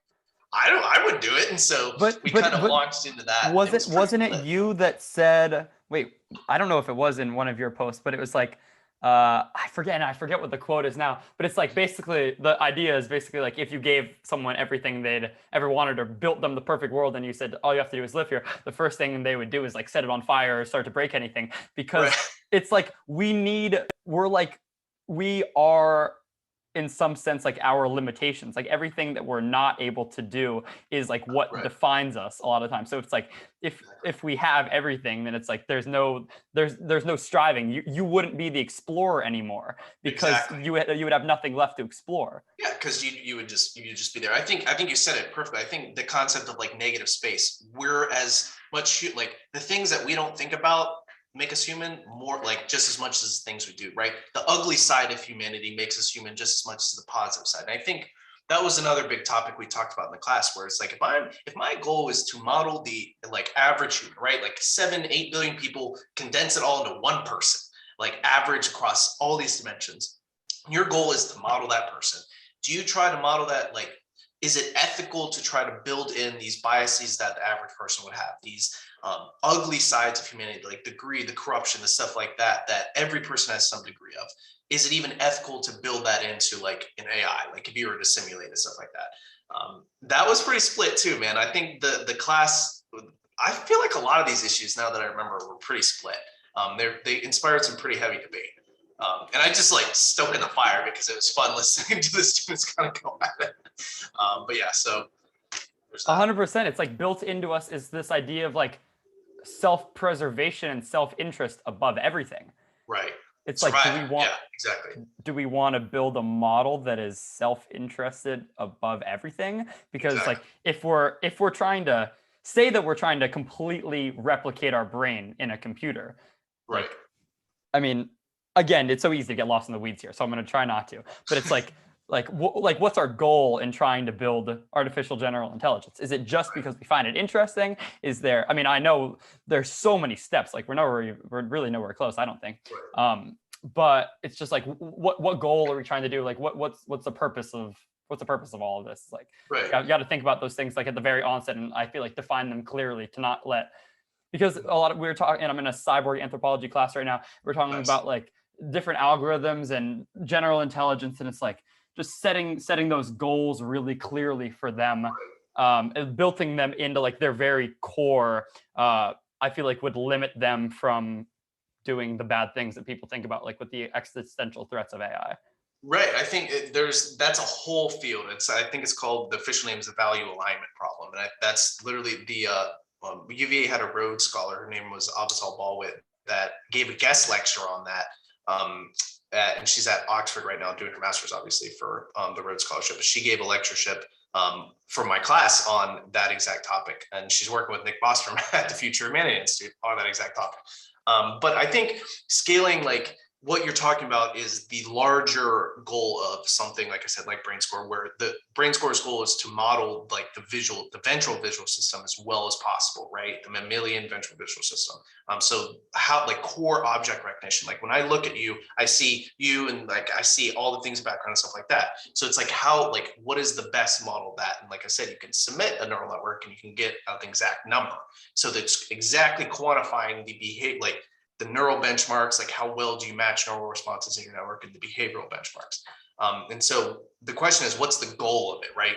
I would do it. And so we kind of launched into that. Wasn't it you that said, wait, I don't know if it was in one of your posts, but it was like, I forget what the quote is now, but it's like basically the idea is basically like if you gave someone everything they'd ever wanted or built them the perfect world and you said all you have to do is live here, the first thing they would do is like set it on fire or start to break anything, because it's like we are in some sense like our limitations, like everything that we're not able to do is like what defines us a lot of times. So it's like if we have everything, then it's like there's no striving. You wouldn't be the explorer anymore because you would have nothing left to explore. Yeah, because you would just be there. I think you said it perfectly. I think the concept of like negative space, we're as much like the things that we don't think about make us human more, like just as much as the things we do, right? The ugly side of humanity makes us human just as much as the positive side. And I think that was another big topic we talked about in the class, where it's like if my goal is to model the like average human, right? Like 7-8 billion people, condense it all into one person, like average across all these dimensions. Your goal is to model that person. Do you try to model that? Like, is it ethical to try to build in these biases that the average person would have, these ugly sides of humanity, like the greed, the corruption, the stuff like that every person has some degree of? Is it even ethical to build that into like an AI, like if you were to simulate and stuff like that? That was pretty split too, man. I think the class, I feel like a lot of these issues now that I remember were pretty split. They inspired some pretty heavy debate. And I just like stoking the fire because it was fun listening to the students kind of go at it. But yeah, so 100%. It's like built into us is this idea of like self-preservation and self-interest above everything. Right. It's like, do we want to build a model that is self-interested above everything? Because like if we're trying to say that we're trying to completely replicate our brain in a computer, right? Like, I mean, again, it's so easy to get lost in the weeds here, so I'm going to try not to. But it's like what's our goal in trying to build artificial general intelligence? Is it just because we find it interesting? Is there? I mean, I know there's so many steps. Like we're really nowhere close, I don't think. But it's just like what goal are we trying to do? Like what's the purpose of all of this? Like you got to think about those things like at the very onset, and I feel like define them clearly to not let. Because we're talking, and I'm in a cyborg anthropology class right now. We're talking about like different algorithms and general intelligence, and it's like just setting those goals really clearly for them, and building them into like their very core. I feel like would limit them from doing the bad things that people think about, like with the existential threats of AI. Right. I think that's a whole field. I think it's called, the official name is the value alignment problem, and that's literally the UVA had a Rhodes Scholar. Her name was Avital Balwit, that gave a guest lecture on that. And she's at Oxford right now doing her master's, obviously, for the Rhodes Scholarship. But she gave a lectureship for my class on that exact topic. And she's working with Nick Bostrom at the Future Humanity Institute on that exact topic. But I think scaling, like what you're talking about, is the larger goal of something, like I said, like BrainScore, where the BrainScore's goal is to model like the ventral visual system as well as possible, right? The mammalian ventral visual system. So how, like core object recognition, like when I look at you, I see you, and like I see all the things in the background and stuff like that. So it's like how, like what is the best model of that? And like I said, you can submit a neural network and you can get an exact number. So that's exactly quantifying the behavior, like the neural benchmarks, like how well do you match neural responses in your network, and the behavioral benchmarks. And so the question is, what's the goal of it, right?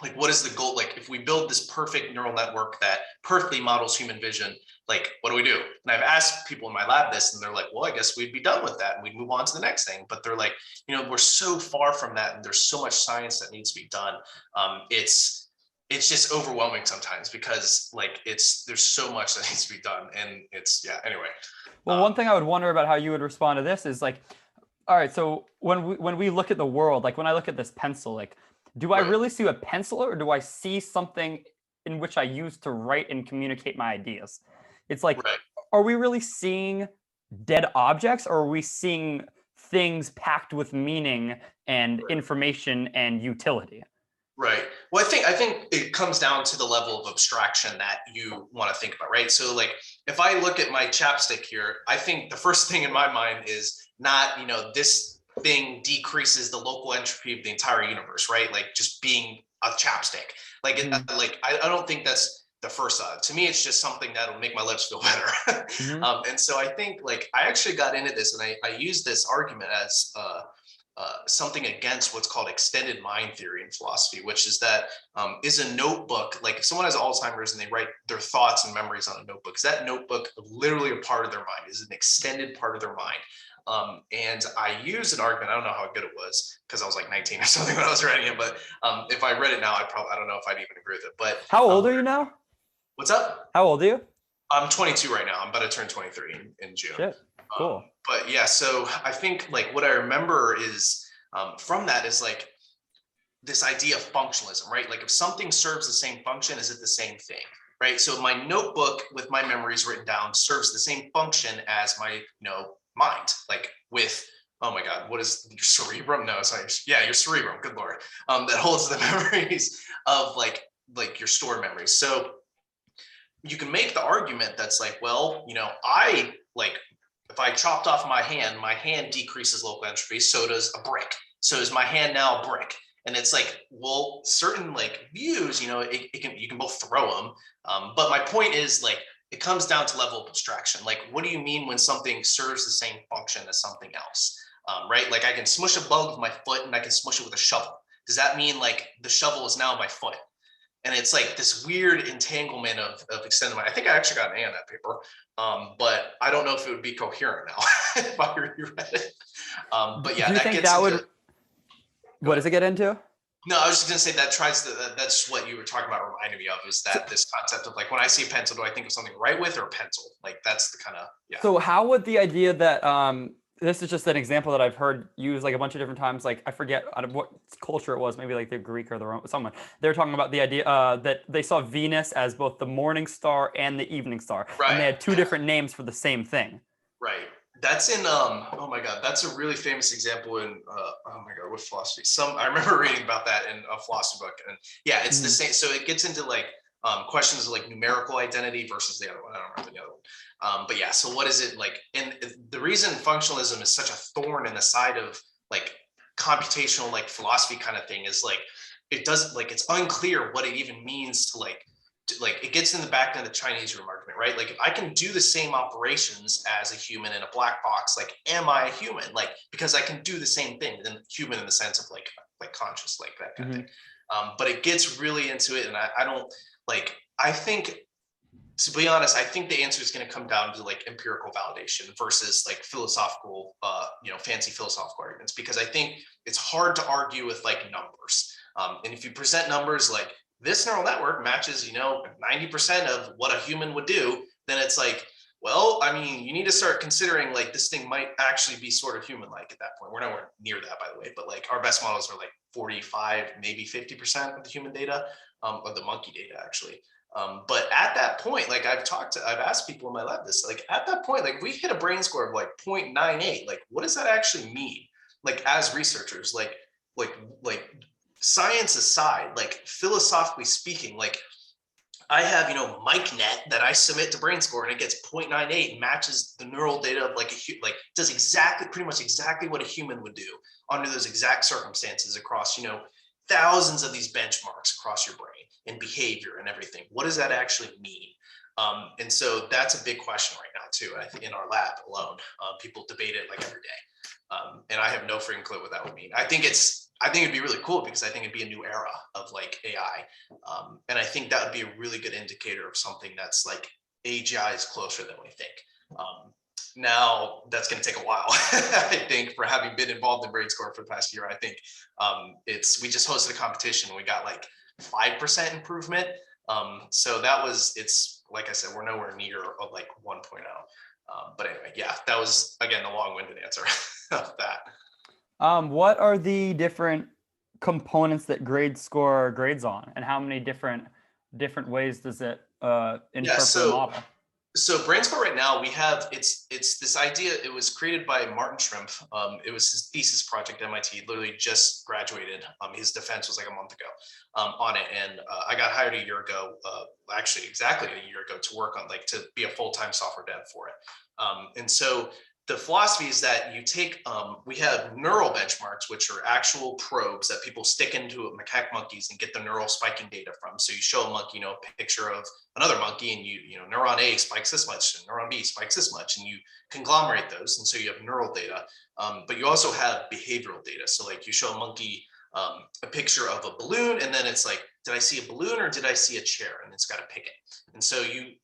Like, what is the goal? Like, if we build this perfect neural network that perfectly models human vision, like, what do we do? And I've asked people in my lab this, and they're like, well, I guess we'd be done with that and we'd move on to the next thing. But they're like, we're so far from that, and there's so much science that needs to be done. It's just overwhelming sometimes, because like there's so much that needs to be done, and anyway. Well, one thing I would wonder about how you would respond to this is like, all right, so when we look at the world, like when I look at this pencil, like, do I really see a pencil, or do I see something in which I use to write and communicate my ideas. It's like, Right. are we really seeing dead objects, or are we seeing things packed with meaning and information and utility? Right. Well, I think it comes down to the level of abstraction that you want to think about, right? So like if I look at my chapstick here, I think the first thing in my mind is not, this thing decreases the local entropy of the entire universe, right? Like just being a chapstick. Like I don't think that's the first thought. To me, it's just something that'll make my lips feel better. And so I think like I actually got into this, and I used this argument as something against what's called extended mind theory in philosophy, which is that is a notebook. Like if someone has Alzheimer's and they write their thoughts and memories on a notebook, is that notebook literally a part of their mind? Is an extended part of their mind? And I used an argument. I don't know how good it was because I was like 19 or something when I was writing it. But if I read it now, I don't know if I'd even agree with it. But how old are you now? What's up? How old are you? I'm 22 right now. I'm about to turn 23 in June. Shit. Cool. But yeah, so I think like what I remember is from that is like this idea of functionalism, right? Like if something serves the same function, is it the same thing, right? So my notebook with my memories written down serves the same function as my, mind, like with, oh my God, what is your cerebrum? No, sorry. Yeah, your cerebrum, good Lord, that holds the memories of like your stored memories. So you can make the argument that's like, well, I like, if I chopped off my hand decreases local entropy. So does a brick. So is my hand now a brick? And it's like, well, certain like views, you can both throw them. But my point is like, it comes down to level of abstraction. Like, what do you mean when something serves the same function as something else? Right? Like I can smush a bug with my foot and I can smush it with a shovel. Does that mean like the shovel is now my foot? And it's like this weird entanglement of extended mind. I think I actually got an A on that paper, but I don't know if it would be coherent now if I reread it. But yeah, do you think that would? What does it get into? No, I was just gonna say that's what you were talking about reminding me of, is that this concept of like when I see a pencil, do I think of something to write with or a pencil? Like that's the kind of So how would the idea that this is just an example that I've heard used like a bunch of different times. Like I forget out of what culture it was, maybe like the Greek or the Roman, someone. They're talking about the idea that they saw Venus as both the morning star and the evening star, and they had two different names for the same thing. Right. That's in oh my God, that's a really famous example in oh my God, what philosophy? I remember reading about that in a philosophy book, and yeah, it's the same. So it gets into like questions of like numerical identity versus the other one. I don't remember the other one. But yeah, so what is it like? And the reason functionalism is such a thorn in the side of like computational like philosophy kind of thing is like it doesn't, like it's unclear what it even means to like it gets in the back of the Chinese room argument, right? Like if I can do the same operations as a human in a black box, like am I a human? Like because I can do the same thing, then human in the sense of like conscious, like that kind of thing. But it gets really into it, and I don't like. I think, to be honest, I think the answer is going to come down to like empirical validation versus like philosophical, fancy philosophical arguments, because I think it's hard to argue with like numbers. And if you present numbers like this neural network matches, 90% of what a human would do, then it's like, well, I mean, you need to start considering like this thing might actually be sort of human-like at that point. We're nowhere near that, by the way, but like our best models are like 45, maybe 50% of the human data, or the monkey data actually. But at that point, like I've asked people in my lab this, like at that point, like if we hit a brain score of like 0.98, like what does that actually mean? Like as researchers, like science aside, like philosophically speaking, like I have, MikeNet that I submit to BrainScore and it gets 0.98 and matches the neural data of like does pretty much exactly what a human would do under those exact circumstances across, thousands of these benchmarks across your brain and behavior and everything. What does that actually mean? And so that's a big question right now too. I think in our lab alone, people debate it like every day. And I have no freaking clue what that would mean. I think it'd be really cool because I think it'd be a new era of like AI. And I think that would be a really good indicator of something that's like AGI is closer than we think. Now that's going to take a while, I think, for having been involved in BrainScore for the past year. I think we just hosted a competition. We got like 5% improvement. So it's like I said, we're nowhere near like 1.0. But anyway, yeah, that was again the long-winded answer of that. What are the different components that grades on, and how many different different ways does it Yeah, interpret a model? so BrainScore right now, we have it's this idea. It was created by Martin Shrimp. It was his thesis project at MIT. Literally just graduated. His defense was like a month ago on it, and I got hired a year ago. Actually, exactly a year ago to work on to be a full-time software dev for it. And so the philosophy is that you take we have neural benchmarks, which are actual probes that people stick into macaque monkeys and get the neural spiking data from. So you show a monkey, a picture of another monkey, and neuron A spikes this much, and neuron B spikes this much, and you conglomerate those, and so you have neural data. But you also have behavioral data. So like you show a monkey a picture of a balloon, and then it's like, did I see a balloon or did I see a chair? And it's got to pick it. And so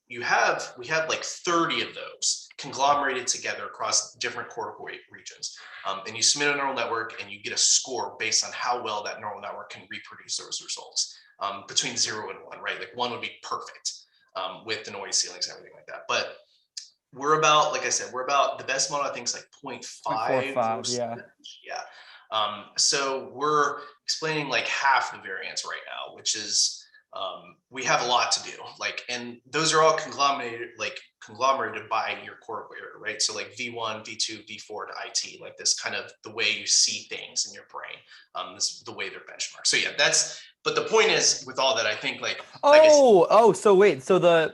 we have like 30 of those conglomerated together across different cortical regions. And you submit a neural network and you get a score based on how well that neural network can reproduce those results between 0 and 1, right? Like 1 would be perfect with the noise ceilings and everything like that. But we're about, like I said, the best model I think is like 0.5. Yeah. So we're explaining like half the variance right now, which is we have a lot to do. And those are all conglomerated by your cortical area, right? So like V1, V2, V4 to IT, like this kind of the way you see things in your brain. This is the way they're benchmarked. So yeah, but the point is with all that, I think so wait, so the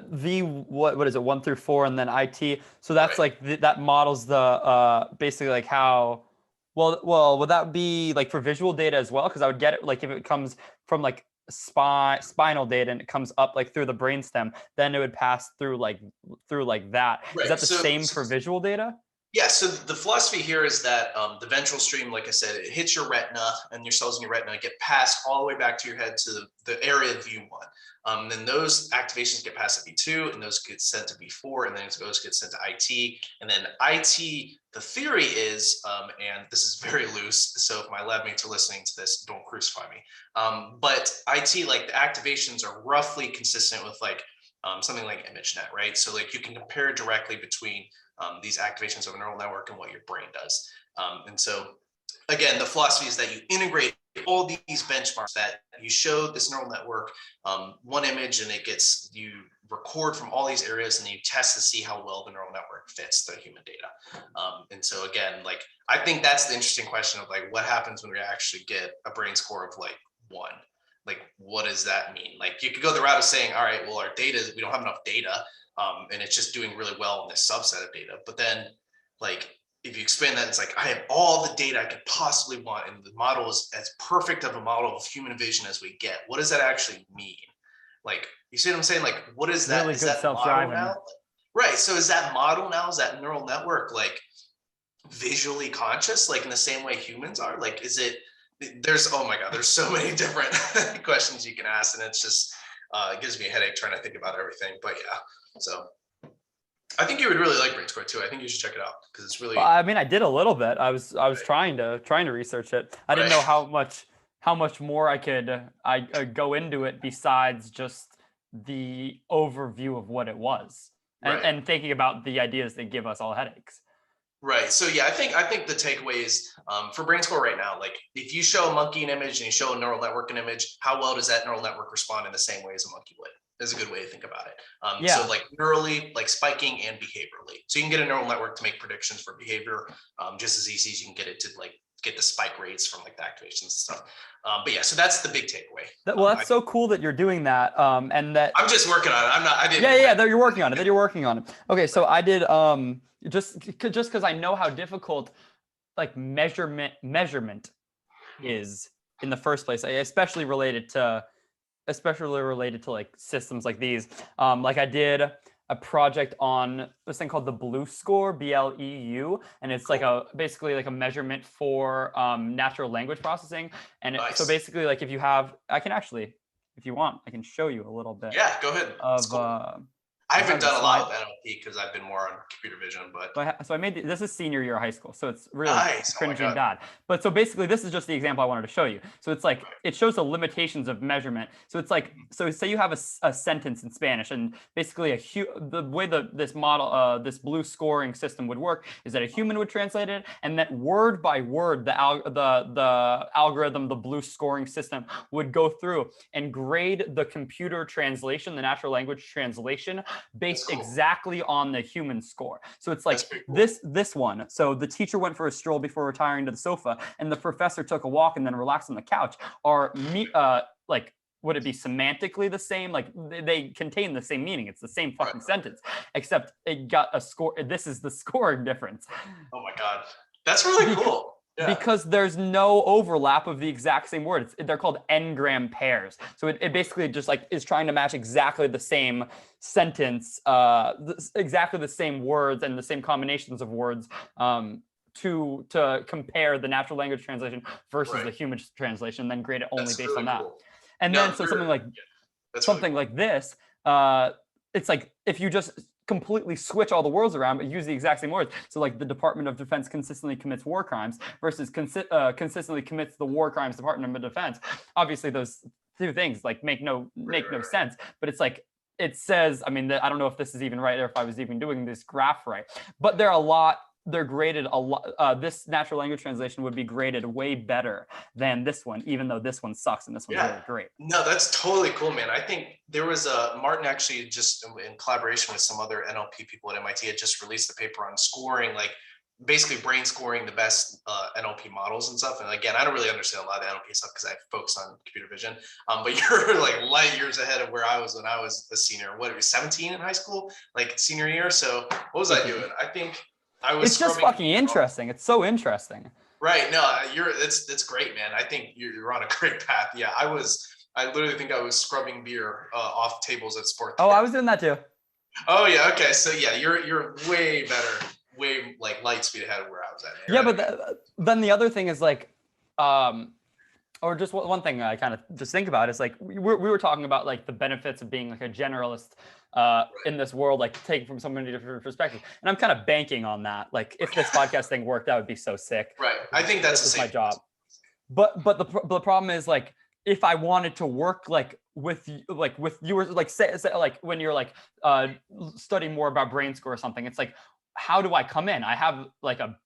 what is it, 1 through 4 and then IT. So that's right. That models the basically like how. Well, would that be like for visual data as well? Because I would get it like if it comes from like spinal data and it comes up like through the brainstem, then it would pass through like that. Right. Is that the same for visual data? Yeah. So the philosophy here is that the ventral stream, like I said, it hits your retina and your cells in your retina get passed all the way back to your head to the area of V1. Then those activations get passed to V2, and those get sent to V4, and then those get sent to IT. And then IT, the theory is, and this is very loose, so if my lab mates are listening to this, don't crucify me. But IT, like the activations are roughly consistent with like something like ImageNet, right? So like you can compare directly between these activations of a neural network and what your brain does. And so again, the philosophy is that you integrate all these benchmarks, that you show this neural network one image, and you record from all these areas, and you test to see how well the neural network fits the human data. And so again, like I think that's the interesting question of like what happens when we actually get a brain score of like 1. Like what does that mean? Like you could go the route of saying, all right, well our data, we don't have enough data, and it's just doing really well in this subset of data. But then like if you expand that, it's like I have all the data I could possibly want, and the model is as perfect of a model of human vision as we get. What does that actually mean? Like, you see what I'm saying? Like, what is that? Really is that model now? Right. So is that model now? Is that neural network like visually conscious, like in the same way humans are? Like, is it? Oh my God, there's so many different questions you can ask, and it's just it gives me a headache trying to think about everything. But yeah, so. I think you would really like BrainScore too. I think you should check it out because it's really. Well, I mean, I did a little bit. I was right. trying to research it. I didn't know how much more I could go into it besides just the overview of what it was, and thinking about the ideas that give us all headaches. Right. So yeah, I think the takeaway is for BrainScore right now, like if you show a monkey an image and you show a neural network an image, how well does that neural network respond in the same way as a monkey would? Is a good way to think about it. So like neurally, like spiking and behaviorally. So you can get a neural network to make predictions for behavior just as easy as you can get it to like get the spike rates from like the activations and stuff. But yeah, so that's the big takeaway. That's so cool that you're doing that. And that I'm just working on it. I didn't. Yeah. That you're working on it. Okay, so I did just because I know how difficult like measurement is in the first place, especially related to like systems like these. Like I did a project on this thing called the Blue Score, BLEU, and it's like basically like a measurement for natural language processing. And nice. So basically, like if you have, I can actually, if you want, I can show you a little bit. Yeah, go ahead. Of cool. I haven't done a lot with NLP because I've been more on computer vision, but So I made this is senior year of high school, so it's really nice. Oh my cringy and God. bad. But so basically, this is just the example I wanted to show you. So it's like it shows the limitations of measurement. So it's like say you have a sentence in Spanish, and basically the way this model this blue scoring system would work is that a human would translate it, and that word by word the algorithm, the blue scoring system would go through and grade the computer translation, the natural language translation, based exactly on the human score. So it's like cool. this one. So the teacher went for a stroll before retiring to the sofa, and the professor took a walk and then relaxed on the couch. Are like, would it be semantically the same? Like they contain the same meaning. It's the same fucking sentence, except it got a score. This is the scoring difference. Oh my God. That's really cool. Yeah. Because there's no overlap of the exact same word. They're called n-gram pairs. So it basically just like is trying to match exactly the same sentence, exactly the same words and the same combinations of words to compare the natural language translation versus the human translation, then grade it only based on that. Cool. And then so something like this, it's like if you just completely switch all the words around but use the exact same words. So like the Department of Defense consistently commits war crimes versus consistently commits the war crimes Department of Defense. Obviously those two things like make no sense, but it's like it says, I mean, I don't know if this is even right or if I was even doing this graph right, but they're graded a lot. This natural language translation would be graded way better than this one, even though this one sucks and this one's really great. No, that's totally cool, man. I think there was Martin actually just in collaboration with some other NLP people at MIT had just released a paper on scoring, like basically brain scoring the best NLP models and stuff. And again, I don't really understand a lot of NLP stuff because I focus on computer vision. But you're like light years ahead of where I was when I was a senior. What, it was 17 in high school, like senior year. So what was I doing? I think I was. It's just fucking interesting. It's so interesting. Right. No, that's great, man. I think you're on a great path. Yeah, I literally think I was scrubbing beer off tables at sports. Oh, I was doing that too. Oh yeah. Okay. So yeah, you're way better, way like light speed ahead of where I was at. Man. Yeah, but then the other thing is like, or just one thing I kind of just think about is like we were talking about like the benefits of being like a generalist in this world, like taking from so many different perspectives, and I'm kind of banking on that. Like if this podcast thing worked, that would be so sick. Right. I think that's my job. But the problem is like if I wanted to work like with viewers, like say like when you're like studying more about brain score or something, it's like how do I come in? I have like a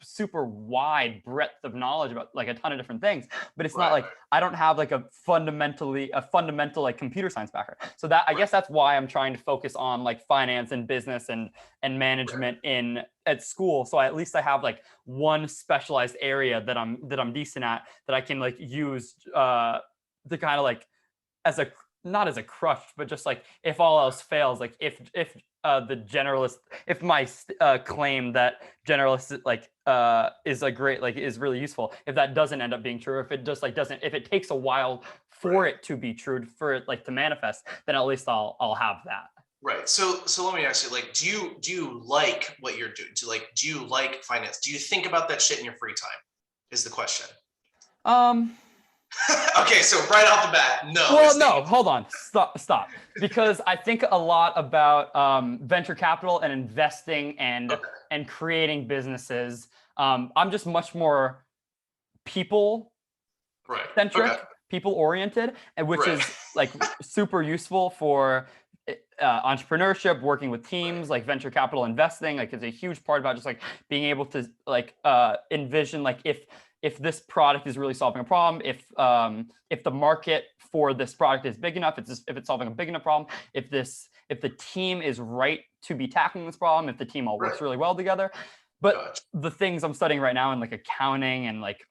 super wide breadth of knowledge about like a ton of different things, but it's not like I don't have like a fundamental like computer science background. So that I guess that's why I'm trying to focus on like finance and business and management at school. So at least I have like one specialized area that I'm decent at that I can like use to kind of like not as a crush, but just like if all else fails, like if the generalist, if my claim that generalist like is a great, like is really useful, if that doesn't end up being true, if it just like doesn't, if it takes a while for it to be true, for it like to manifest, then at least I'll have that. Right. So let me ask you, like, do you like what you're doing? Do you like finance? Do you think about that shit in your free time? Is the question. Okay, so right off the bat, no. Well, no, hold on, stop. Because I think a lot about venture capital and investing and creating businesses. I'm just much more people centric, people oriented, and which is like super useful for entrepreneurship, working with teams, like venture capital investing. Like it's a huge part about just like being able to like envision like if this product is really solving a problem, if the market for this product is big enough, if it's solving a big enough problem, if the team is right to be tackling this problem, if the team all works really well together. But the things I'm studying right now in like accounting and like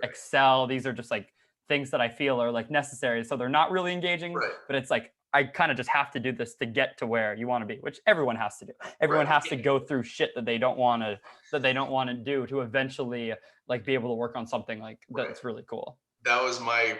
Excel, these are just like things that I feel are like necessary. So they're not really engaging, but it's like I kind of just have to do this to get to where you want to be, which everyone has to do. Everyone has to go through shit that they don't want to do to eventually like be able to work on something like that's really cool. That was my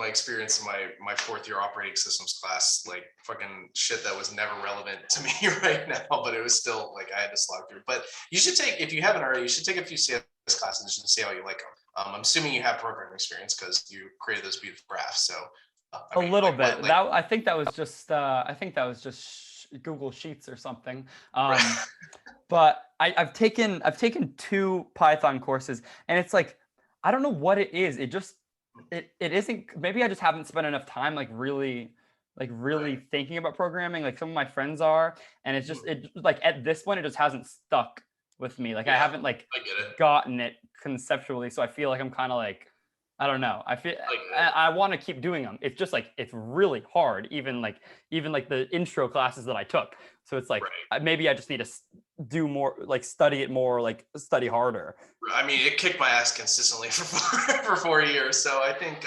experience in my fourth year operating systems class, like fucking shit that was never relevant to me right now, but it was still like I had to slog through. But you should take, if you haven't already, you should take a few CS classes and see how you like them. I'm assuming you have programming experience because you created those beautiful graphs. So a little bit. I think that was just Google Sheets or something. Right. But I've taken 2 Python courses, and it's like, I don't know what it is. It isn't. Maybe I just haven't spent enough time really Right. thinking about programming. Like some of my friends are, and it's just it like at this point it just hasn't stuck with me. Like I Yeah, haven't like I get it. gotten it conceptually. So I feel like I'm kind of like, I don't know. I feel I get it. I want to keep doing them. It's just like it's really hard. Even like the intro classes that I took. So it's like Right. maybe I just need to do more, like study it more, like study harder. I mean, it kicked my ass consistently for for 4 years. So I think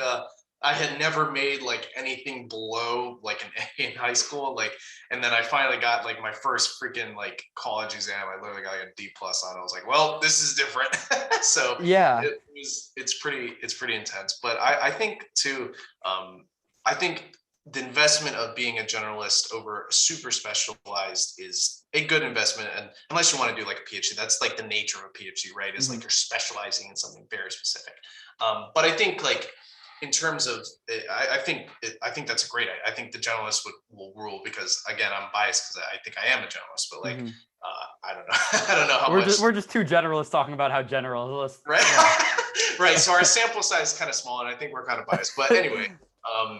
I had never made like anything below like an A in high school. Like, and then I finally got like my first freaking like college exam. I literally got like a D plus on it. I was like, well, this is different. So Yeah. it's pretty intense. But I think too, I think the investment of being a generalist over super specialized is a good investment. And unless you want to do like a PhD, that's like the nature of a PhD, right? Is like you're specializing in something very specific. But I think like in terms of, I think that's a great. I think the generalist will rule because again, I'm biased because I think I am a generalist, but like I don't know, I don't know how much. We're just 2 generalists talking about how generalists. Right. Yeah. Right. So our sample size is kind of small, and I think we're kind of biased. But anyway,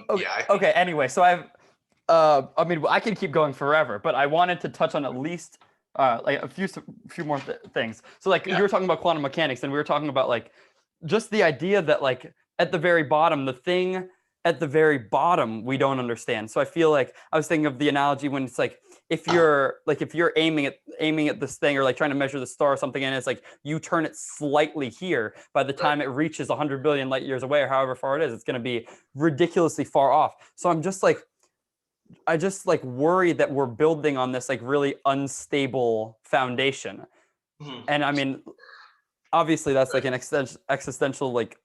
Okay. yeah. Okay. Anyway, so I mean, I can keep going forever, but I wanted to touch on at least like a few more things. So like Yeah. you were talking about quantum mechanics, and we were talking about like just the idea that like at the very bottom, the thing at the very bottom we don't understand. So I feel like I was thinking of the analogy when it's like if you're aiming at this thing or like trying to measure the star or something, and it's like you turn it slightly here, by the time it reaches 100 billion light years away or however far it is, it's going to be ridiculously far off. So I just like worry that we're building on this like really unstable foundation. Mhm. And I mean, obviously that's like an existential like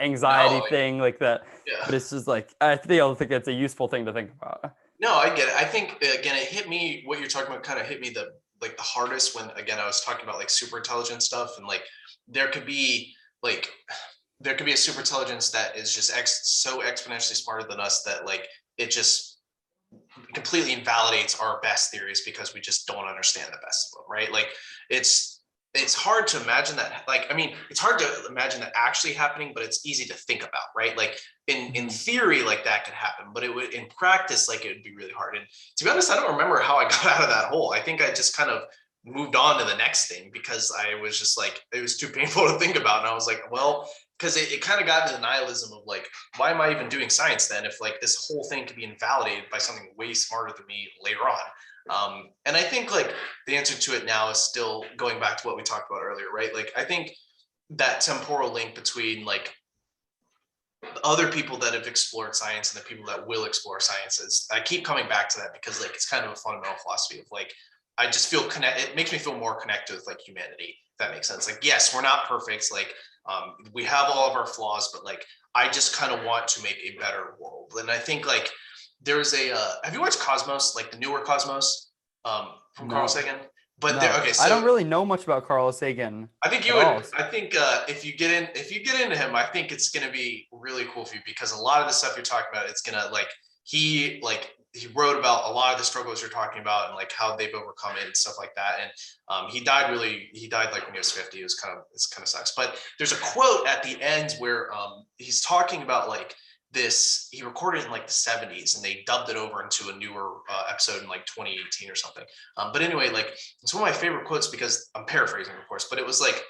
anxiety No, thing like that, yeah. but it's just like I think it's a useful thing to think about. No, I get it. I think again, it hit me. What you're talking about kind of hit me the like the hardest when again I was talking about like super intelligent stuff and like there could be like there could be a super intelligence that is just so exponentially smarter than us that like it just completely invalidates our best theories because we just don't understand the best of them, right? Like it's it's hard to imagine that. Like, I mean, it's hard to imagine that actually happening, but it's easy to think about, right? Like in theory, like that could happen, but it would in practice, like it would be really hard. And to be honest, I don't remember how I got out of that hole. I think I just kind of moved on to the next thing because I was just like it was too painful to think about, and I was like, well, because it kind of got into the nihilism of like, why am I even doing science then if like this whole thing could be invalidated by something way smarter than me later on? And I think like the answer to it now is still going back to what we talked about earlier, right? Like I think that temporal link between like other people that have explored science and the people that will explore sciences, I keep coming back to that because like it's kind of a fundamental philosophy of like I just feel it makes me feel more connected with like humanity, if that makes sense. Like yes, we're not perfect, like we have all of our flaws, but like I just kind of want to make a better world. And I think like there's a have you watched Cosmos, like the newer Cosmos from Carl No. Sagan? But No, there, okay, I don't so really know much about Carl Sagan I think you at would. all. I think if you get into him, I think it's gonna be really cool for you because a lot of the stuff you're talking about, it's gonna he wrote about a lot of the struggles you're talking about and like how they've overcome it and stuff like that. And he died like when he was 50. It's kind of sucks. But there's a quote at the end where he's talking about like this. He recorded it in like the 70s and they dubbed it over into a newer episode in like 2018 or something. But anyway, like it's one of my favorite quotes because I'm paraphrasing, of course, but it was like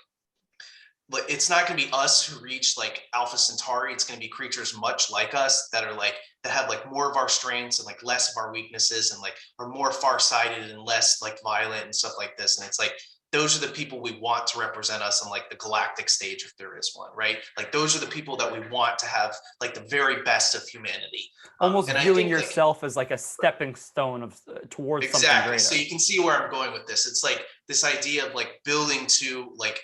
it's not going to be us who reach like Alpha Centauri. It's going to be creatures much like us that are like that have like more of our strengths and like less of our weaknesses and like are more farsighted and less like violent and stuff like this. And it's like those are the people we want to represent us on like the galactic stage if there is one, right? Like those are the people that we want to have like the very best of humanity. Almost And I viewing think yourself as like a stepping stone of towards something exactly. greater. So you can see where I'm going with this. It's like this idea of like building to like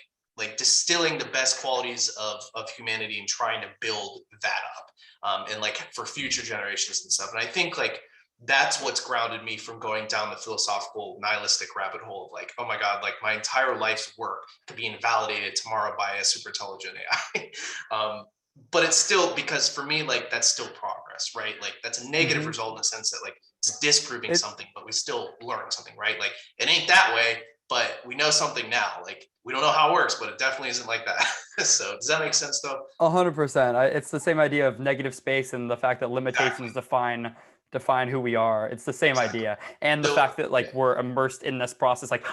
distilling the best qualities of humanity and trying to build that up and like for future generations and stuff. And I think like that's what's grounded me from going down the philosophical nihilistic rabbit hole of like, oh my God, like my entire life's work could be invalidated tomorrow by a super intelligent AI. But it's still because for me, like that's still progress. progress, right? Like that's a negative result in the sense that like it's disproving something, but we still learn something, right? Like it ain't that way, but we know something now. Like we don't know how it works, but it definitely isn't like that. So does that make sense though? 100%. It's the same idea of negative space and the fact that limitations define who we are. It's the same idea, and the So, fact that like we're immersed in this process. Like,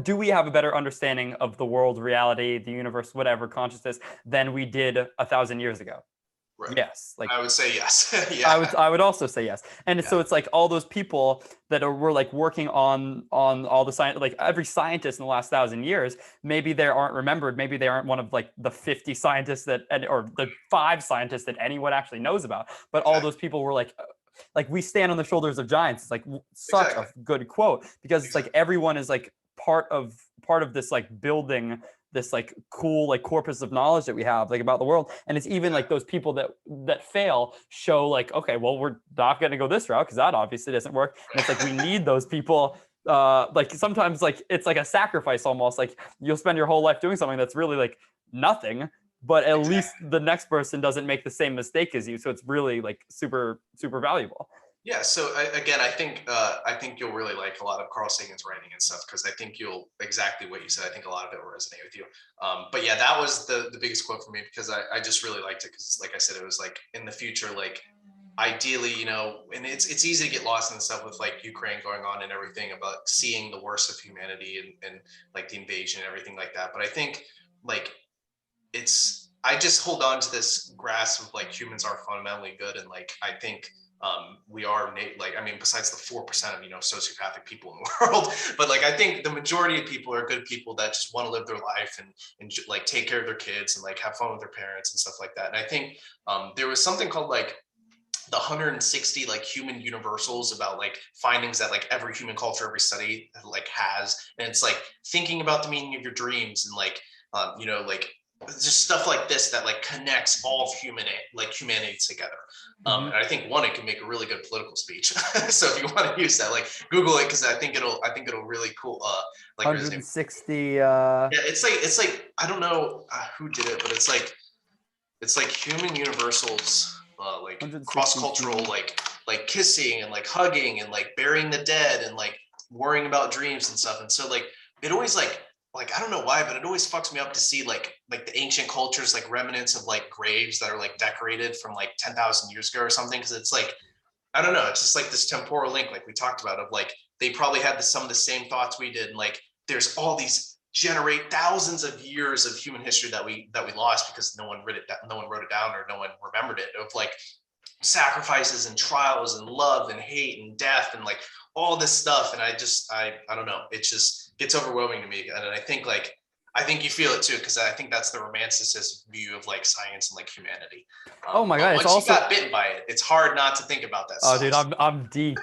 do we have a better understanding of the world, reality, the universe, whatever consciousness than we did 1,000 years ago? right. Yes. Like I would say yes. Yeah. I would also say yes. And so it's like all those people that were like working on all the science, like every scientist in the last 1,000 years, maybe they aren't remembered. Maybe they aren't one of like the 50 scientists or the 5 scientists that anyone actually knows about. But all those people were like we stand on the shoulders of giants. It's like such a good quote, because it's like everyone is like part of this like building this like cool like corpus of knowledge that we have like about the world. And it's even like those people that fail show like, okay, well, we're not going to go this route because that obviously doesn't work. And it's like we need those people. Like sometimes like it's like a sacrifice almost. Like you'll spend your whole life doing something that's really like nothing, but at least the next person doesn't make the same mistake as you. So it's really like super valuable. Yeah. So again, I think you'll really like a lot of Carl Sagan's writing and stuff, because I think you'll exactly what you said. I think a lot of it will resonate with you. But yeah, that was the biggest quote for me, because I just really liked it, because like I said, it was like in the future, like ideally, you know, and it's easy to get lost in stuff with like Ukraine going on and everything, about seeing the worst of humanity and like the invasion and everything like that. But I think like I just hold on to this grasp of like humans are fundamentally good, and like I think we are like, I mean, besides the 4% of, you know, sociopathic people in the world, but like, I think the majority of people are good people that just want to live their life and like take care of their kids and like have fun with their parents and stuff like that. And I think there was something called like the 160 like human universals, about like findings that like every human culture, every study like has. And it's like thinking about the meaning of your dreams and like, you know, like just stuff like this that like connects all of humanity together. And I think it can make a really good political speech. So if you want to use that, like Google it, because I think it'll really cool. Like 160. Yeah, it's like I don't know who did it, but it's like human universals, like cross-cultural, like kissing and like hugging and like burying the dead and like worrying about dreams and stuff. And so like it always like I don't know why, but it always fucks me up to see like the ancient cultures, like remnants of like graves that are like decorated from like 10,000 years ago or something. Cause it's like, I don't know. It's just like this temporal link, like we talked about, of like, they probably had some of the same thoughts we did. And like, there's all these generate thousands of years of human history that we lost because no one wrote it down or no one remembered it, of like sacrifices and trials and love and hate and death and like all this stuff. And I don't know. It just gets overwhelming to me. And I think you feel it too, because I think that's the romanticist view of like science and like humanity. Oh my God. Once you got bitten by it, it's hard not to think about that stuff. Oh dude, I'm deep.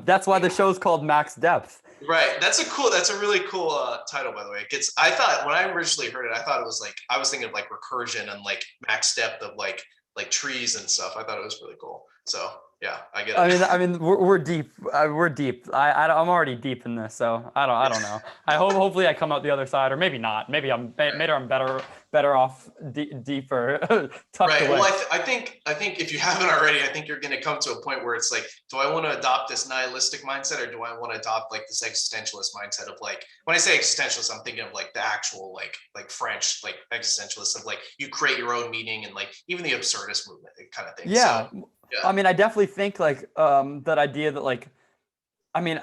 That's why the show's called Max Depth. Right. That's a really cool title, by the way. I thought when I originally heard it, I was thinking of like recursion and like max depth of like trees and stuff. I thought it was really cool. So yeah, I get it. I mean, we're deep. We're deep. I'm already deep in this, so I don't know. Hopefully I come out the other side, or maybe not. Maybe I'm better off deeper. Right. Well, I think if you haven't already, I think you're going to come to a point where it's like, do I want to adopt this nihilistic mindset, or do I want to adopt like this existentialist mindset of like, when I say existentialist, I'm thinking of like the actual like French like existentialist of like you create your own meaning, and like even the absurdist movement kind of thing. Yeah. So, I mean, I definitely think like that idea that like, I mean,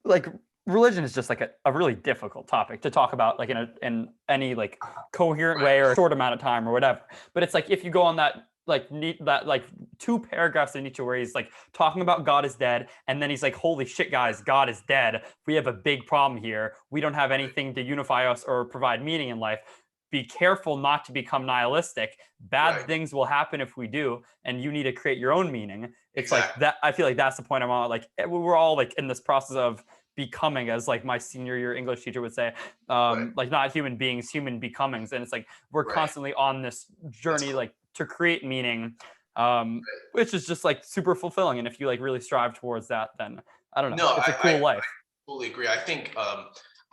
like religion is just like a really difficult topic to talk about like in any like coherent way or a short amount of time or whatever. But it's like if you go on that like 2 paragraphs in Nietzsche where he's like talking about God is dead, and then he's like, holy shit guys, God is dead. We have a big problem here. We don't have anything to unify us or provide meaning in life. Be careful not to become nihilistic. Bad things will happen if we do, and you need to create your own meaning. It's like that. I feel like that's the point I'm on. Like we're all like in this process of becoming, as like my senior year English teacher would say, like not human beings, human becomings. And it's like we're constantly on this journey like to create meaning, which is just like super fulfilling. And if you like really strive towards that, then I don't know. It's a cool life. I totally agree. I think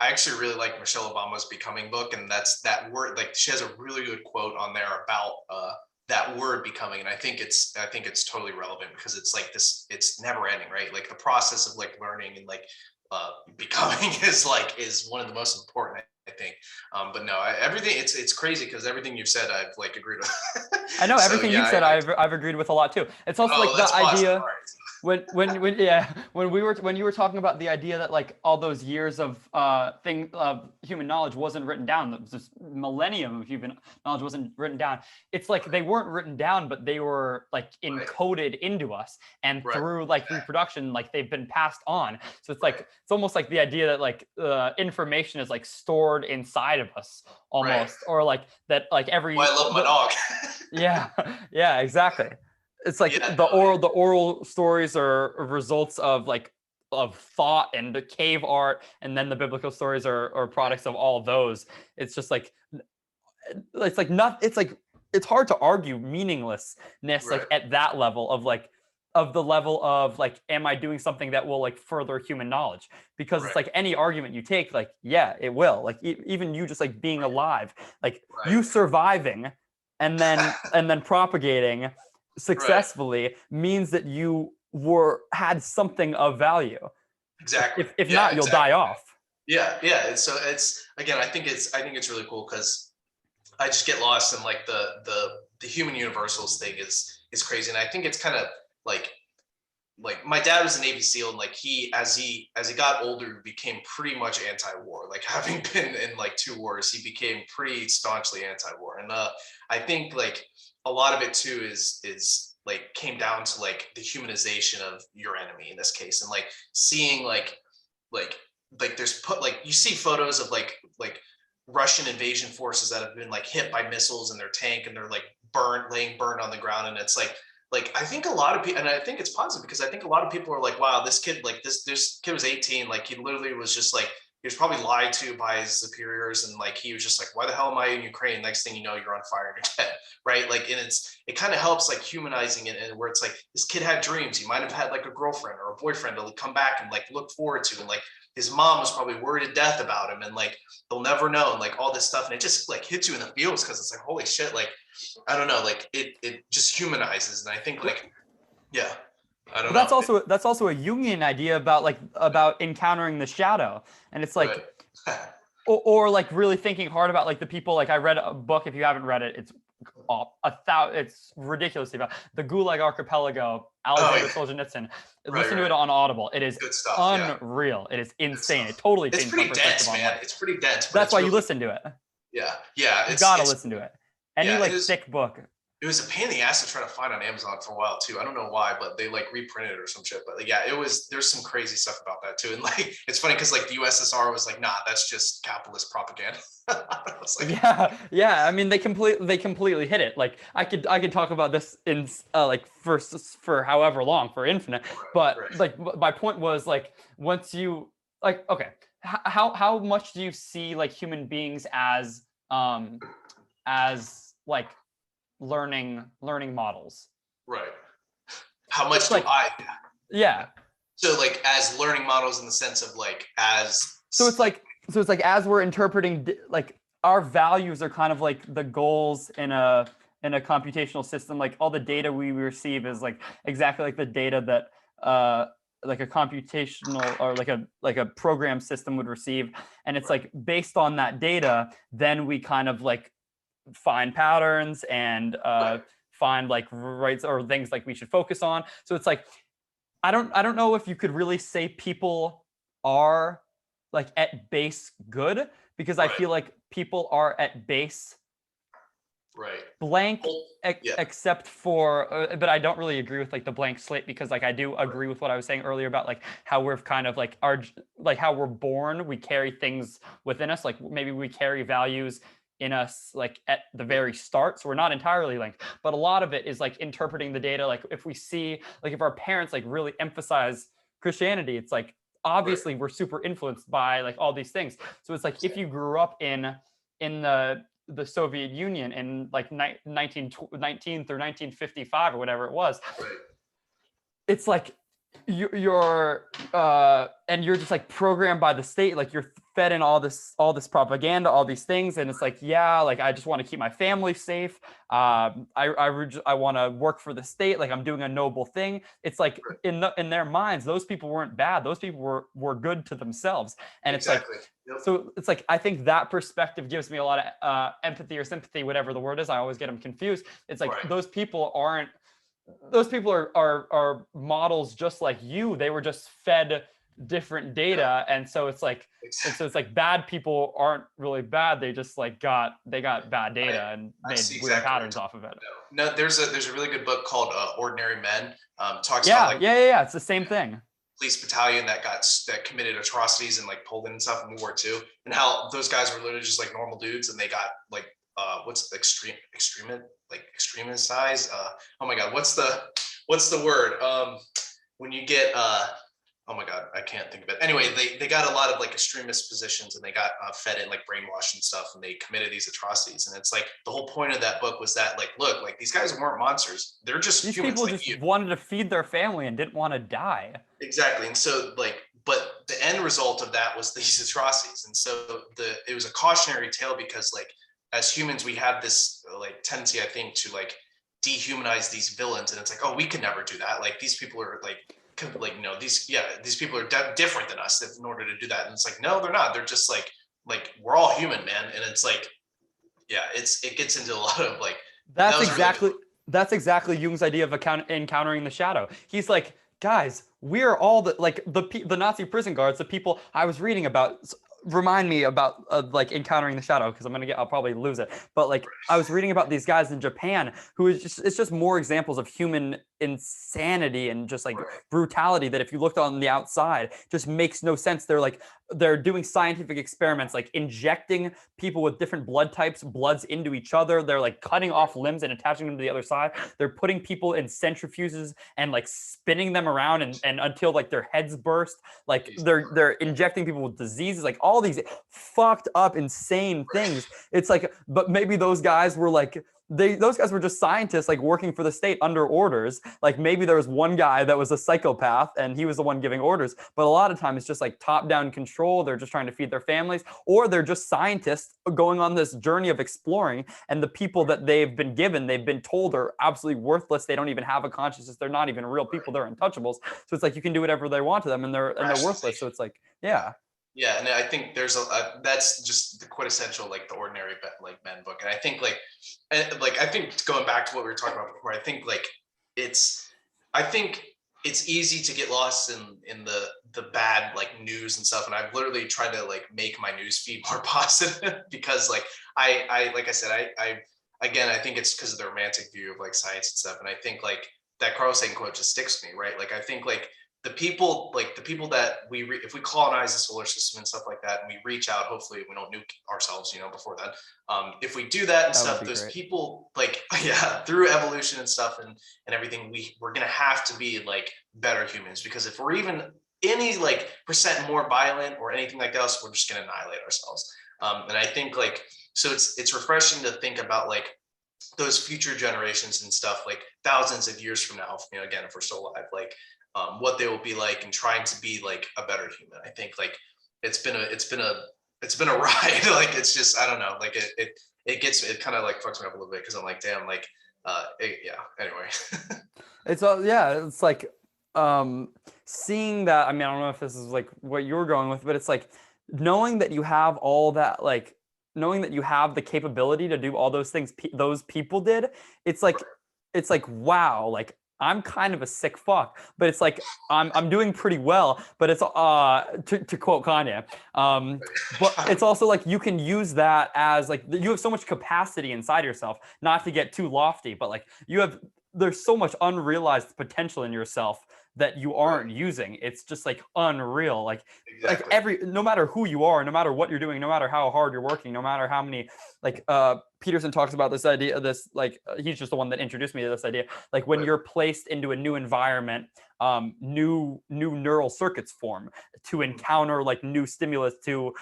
I actually really like Michelle Obama's Becoming book, and that's that word. Like she has a really good quote on there about that word becoming, and I think it's totally relevant because it's like this, it's never ending, right? Like the process of like learning and like becoming is one of the most important, I think. But no, everything, it's crazy because everything you've said I've like agreed with. I know So everything yeah, you've said. I've agreed with a lot too. It's also like that's the positive. idea All right. when you were talking about the idea that like all those years of human knowledge wasn't written down, this millennium of human knowledge wasn't written down. It's like they weren't written down, but they were like encoded into us, and through like reproduction, like they've been passed on. So it's like it's almost like the idea that like information is like stored inside of us almost, or like that like every. Well, I love my dog. Yeah, exactly. It's like the oral stories are results of like of thought and the cave art, and then the biblical stories are products of all of those. It's just like it's like not it's like it's hard to argue meaninglessness like at that level of like of the level of like, am I doing something that will like further human knowledge? Because it's like any argument you take, like yeah, it will. Like even you just like being alive, like you surviving and then propagating successfully means that you had something of value. Exactly. If not, you'll die off. Yeah. So it's again, I think it's really cool because I just get lost in like the human universals thing is crazy, and I think it's kind of like my dad was a Navy SEAL, and like he as he got older became pretty much anti-war. Like having been in like 2 wars, he became pretty staunchly anti-war, and I think like a lot of it too is like came down to like the humanization of your enemy in this case, and like seeing like there's you see photos of like Russian invasion forces that have been like hit by missiles in their tank, and they're like laying burned on the ground, and it's like I think a lot of people, and I think it's positive because I think a lot of people are like, wow, this kid, like this kid was 18, like he literally was just like, he was probably lied to by his superiors, and like he was just like, why the hell am I in Ukraine? Next thing you know, you're on fire and you're dead, right? Like, and it kind of helps like humanizing it, and where it's like this kid had dreams. He might have had like a girlfriend or a boyfriend to like, come back and like look forward to, and like his mom was probably worried to death about him, and like they'll never know, and like all this stuff, and it just like hits you in the feels because it's like, holy shit, like I don't know, like it just humanizes, and I think like I don't know. That's also a Jungian idea about encountering the shadow, and it's like or like really thinking hard about like the people. Like I read a book, if you haven't read it, it's it's ridiculously about the Gulag Archipelago, Alexander Solzhenitsyn. Listen to it on Audible. It is good stuff, unreal. It is insane. It totally changed my perspective. It's pretty dense, man. It's pretty dense. That's why you listen to it. Yeah. You gotta listen to it. Any thick book. It was a pain in the ass to try to find on Amazon for a while too. I don't know why, but they like reprinted it or some shit. But like, there's some crazy stuff about that too. And like, it's funny because like the USSR was like, nah, that's just capitalist propaganda. Like, yeah. I mean, they completely hit it. Like I could talk about this in like for however long, for infinite. But like my point was like, once you like, okay, how much do you see like human beings as like learning models? Right. How much do I? Yeah. So like as learning models in the sense of like as. So it's like as we're interpreting, like our values are kind of like the goals in a computational system. Like all the data we receive is like exactly like the data that like a computational or like a program system would receive, and it's like based on that data, then we kind of like find patterns and find like rights or things like we should focus on. So it's like I don't know if you could really say people are like at base good, because I feel like people are at base blank, except for but I don't really agree with like the blank slate, because like I do agree with what I was saying earlier about like how we're kind of like how we're born, we carry things within us, like maybe we carry values in us like at the very start, so we're not entirely linked, but a lot of it is like interpreting the data. Like if we see, like if our parents like really emphasize Christianity, it's like obviously we're super influenced by like all these things. So it's like if you grew up in the Soviet Union in like 19 through 1955 or whatever it was, it's like you're and you're just like programmed by the state, like you're fed in all this propaganda, all these things, and it's like, yeah, like I just want to keep my family safe. I want to work for the state, like I'm doing a noble thing. It's like in their minds, those people weren't bad, those people were good to themselves. And it's like, so it's like, I think that perspective gives me a lot of empathy or sympathy, whatever the word is. I always get them confused. It's like those people are models just like you. They were just fed different data, and so it's like bad people aren't really bad. They just like got bad data and made weird patterns off of it. No, there's a really good book called Ordinary Men. Talks about like it's the same thing. Police battalion that committed atrocities in like Poland and stuff in World War II, and how those guys were literally just like normal dudes, and they got like what's the extremist size? Oh my God, what's the word? When you get oh my God, I can't think of it. Anyway, they got a lot of like extremist positions, and they got fed in like brainwashed and stuff, and they committed these atrocities. And it's like the whole point of that book was that like, look, like these guys weren't monsters. They're just these humans. People like just wanted to feed their family and didn't want to die. Exactly. And so like, but the end result of that was these atrocities. And so it was a cautionary tale, because like as humans, we have this like tendency, I think, to like dehumanize these villains. And it's like, oh, we could never do that. Like these people are like these people are different than us in order to do that. And it's like, no, they're not. They're just like we're all human, man. And it's like, yeah, it gets into a lot of like, that's exactly Jung's idea of encountering the shadow. He's like, guys, we're all the Nazi prison guards, the people I was reading about. Remind me about like encountering the shadow, because I'll probably lose it. But like I was reading about these guys in Japan who it's just more examples of human insanity and just like brutality that if you looked on the outside just makes no sense. They're doing scientific experiments, like injecting people with different bloods into each other. They're like cutting off limbs and attaching them to the other side. They're putting people in centrifuges and like spinning them around and until like their heads burst. Like they're injecting people with diseases, like all these fucked up, insane things. It's like, but maybe those guys were like, those guys were just scientists like working for the state under orders. Like maybe there was one guy that was a psychopath and he was the one giving orders, but a lot of times it's just like top-down control. They're just trying to feed their families, or they're just scientists going on this journey of exploring, and the people that they've been told are absolutely worthless. They don't even have a consciousness. They're not even real people. They're untouchables. So it's like you can do whatever they want to them, and they're worthless. So it's like, yeah. Yeah, and I think there's that's just the quintessential like the Ordinary Men book. And I think I think going back to what we were talking about before, I think it's easy to get lost in the bad like news and stuff. And I've literally tried to like make my news feed more positive, because like I like I said, I think it's because of the romantic view of like science and stuff. And I think like that Carl Sagan quote just sticks with me, right? Like I think like the people that if we colonize the solar system and stuff like that, and we reach out, hopefully we don't nuke ourselves, before then. If we do that and stuff, those people through evolution and stuff and everything, we're going to have to be like better humans, because if we're even any like percent more violent or anything like that, we're just going to annihilate ourselves. And I think so it's refreshing to think about like those future generations and stuff, like thousands of years from now, again, if we're still alive, like what they will be like, and trying to be like a better human. I think like it's been a ride. Like it's just, I don't know, like it kind of like fucks me up a little bit, because I'm like, damn, like anyway. It's like seeing that. I mean, I don't know if this is like what you were going with, but it's like knowing that you have all that, like knowing that you have the capability to do all those things those people did. It's like wow, like I'm kind of a sick fuck, but it's like I'm doing pretty well. But it's to quote Kanye, but it's also like you can use that as like you have so much capacity inside yourself, not to get too lofty, but like there's so much unrealized potential in yourself that you aren't using. It's just like unreal. Like no matter who you are, no matter what you're doing, no matter how hard you're working, no matter how many like Peterson talks about this idea, he's just the one that introduced me to this idea. Like when you're placed into a new environment, new neural circuits form to encounter like new stimulus, to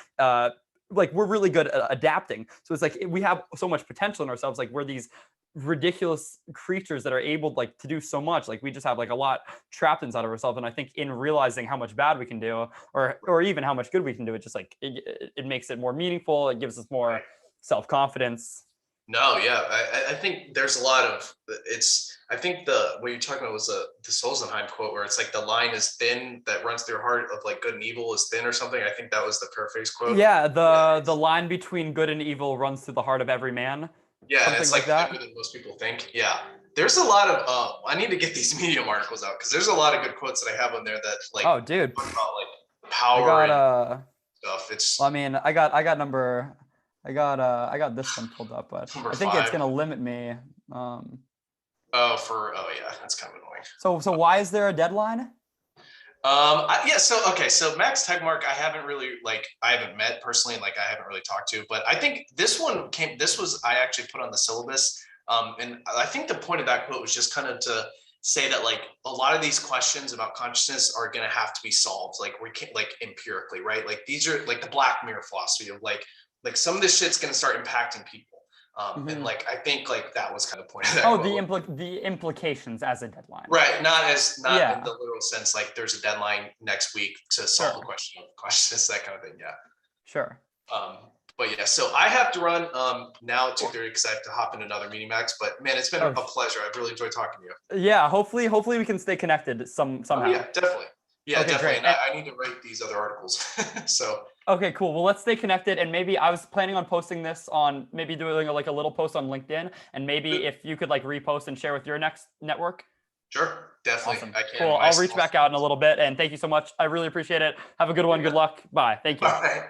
like we're really good at adapting. So it's like we have so much potential in ourselves. Like we're these ridiculous creatures that are able like to do so much. Like we just have like a lot trapped inside of ourselves. And I think in realizing how much bad we can do, or even how much good we can do, it just like it makes it more meaningful. It gives us more self-confidence. No, yeah, I think there's a lot of I think what you're talking about was the Solzhenitsyn quote where it's like the line is thin that runs through your heart of like good and evil is thin or something. I think that was the paraphrase quote. Yeah, the line between good and evil runs through the heart of every man. Yeah, something it's like that. Thicker than most people think. Yeah, there's a lot of I need to get these Medium articles out because there's a lot of good quotes that I have on there that like oh dude talk about like power and stuff. It's well, I mean I got this one pulled up, but I think it's gonna limit me. Oh yeah, that's kind of annoying. So why is there a deadline? So Max Tegmark, I haven't met personally, and like I haven't really talked to, but I think I actually put on the syllabus. And I think the point of that quote was just kind of to say that like a lot of these questions about consciousness are going to have to be solved. Like we can't like empirically, right? Like these are like the Black Mirror philosophy of like some of this shit's going to start impacting people. And like I think like that was kind of the point of that. Oh, the implications as a deadline. Right, not in the literal sense like there's a deadline next week to solve the question of consciousness, that kind of thing. Yeah. Sure. But yeah, so I have to run now at 2:30 because I have to hop in another meeting, Max. But man, it's been a pleasure. I've really enjoyed talking to you. Yeah, hopefully we can stay connected somehow. Oh, yeah, definitely. Yeah, okay, definitely. Great. I need to write these other articles. So. Okay, cool. Well, let's stay connected, and maybe I was planning on posting this on maybe doing like a little post on LinkedIn, and maybe if you could like repost and share with your next network. Sure, definitely. Awesome. I can. Cool. I'll reach back out in a little bit, and thank you so much. I really appreciate it. Have a good one. Good luck. Bye. Thank you. Bye.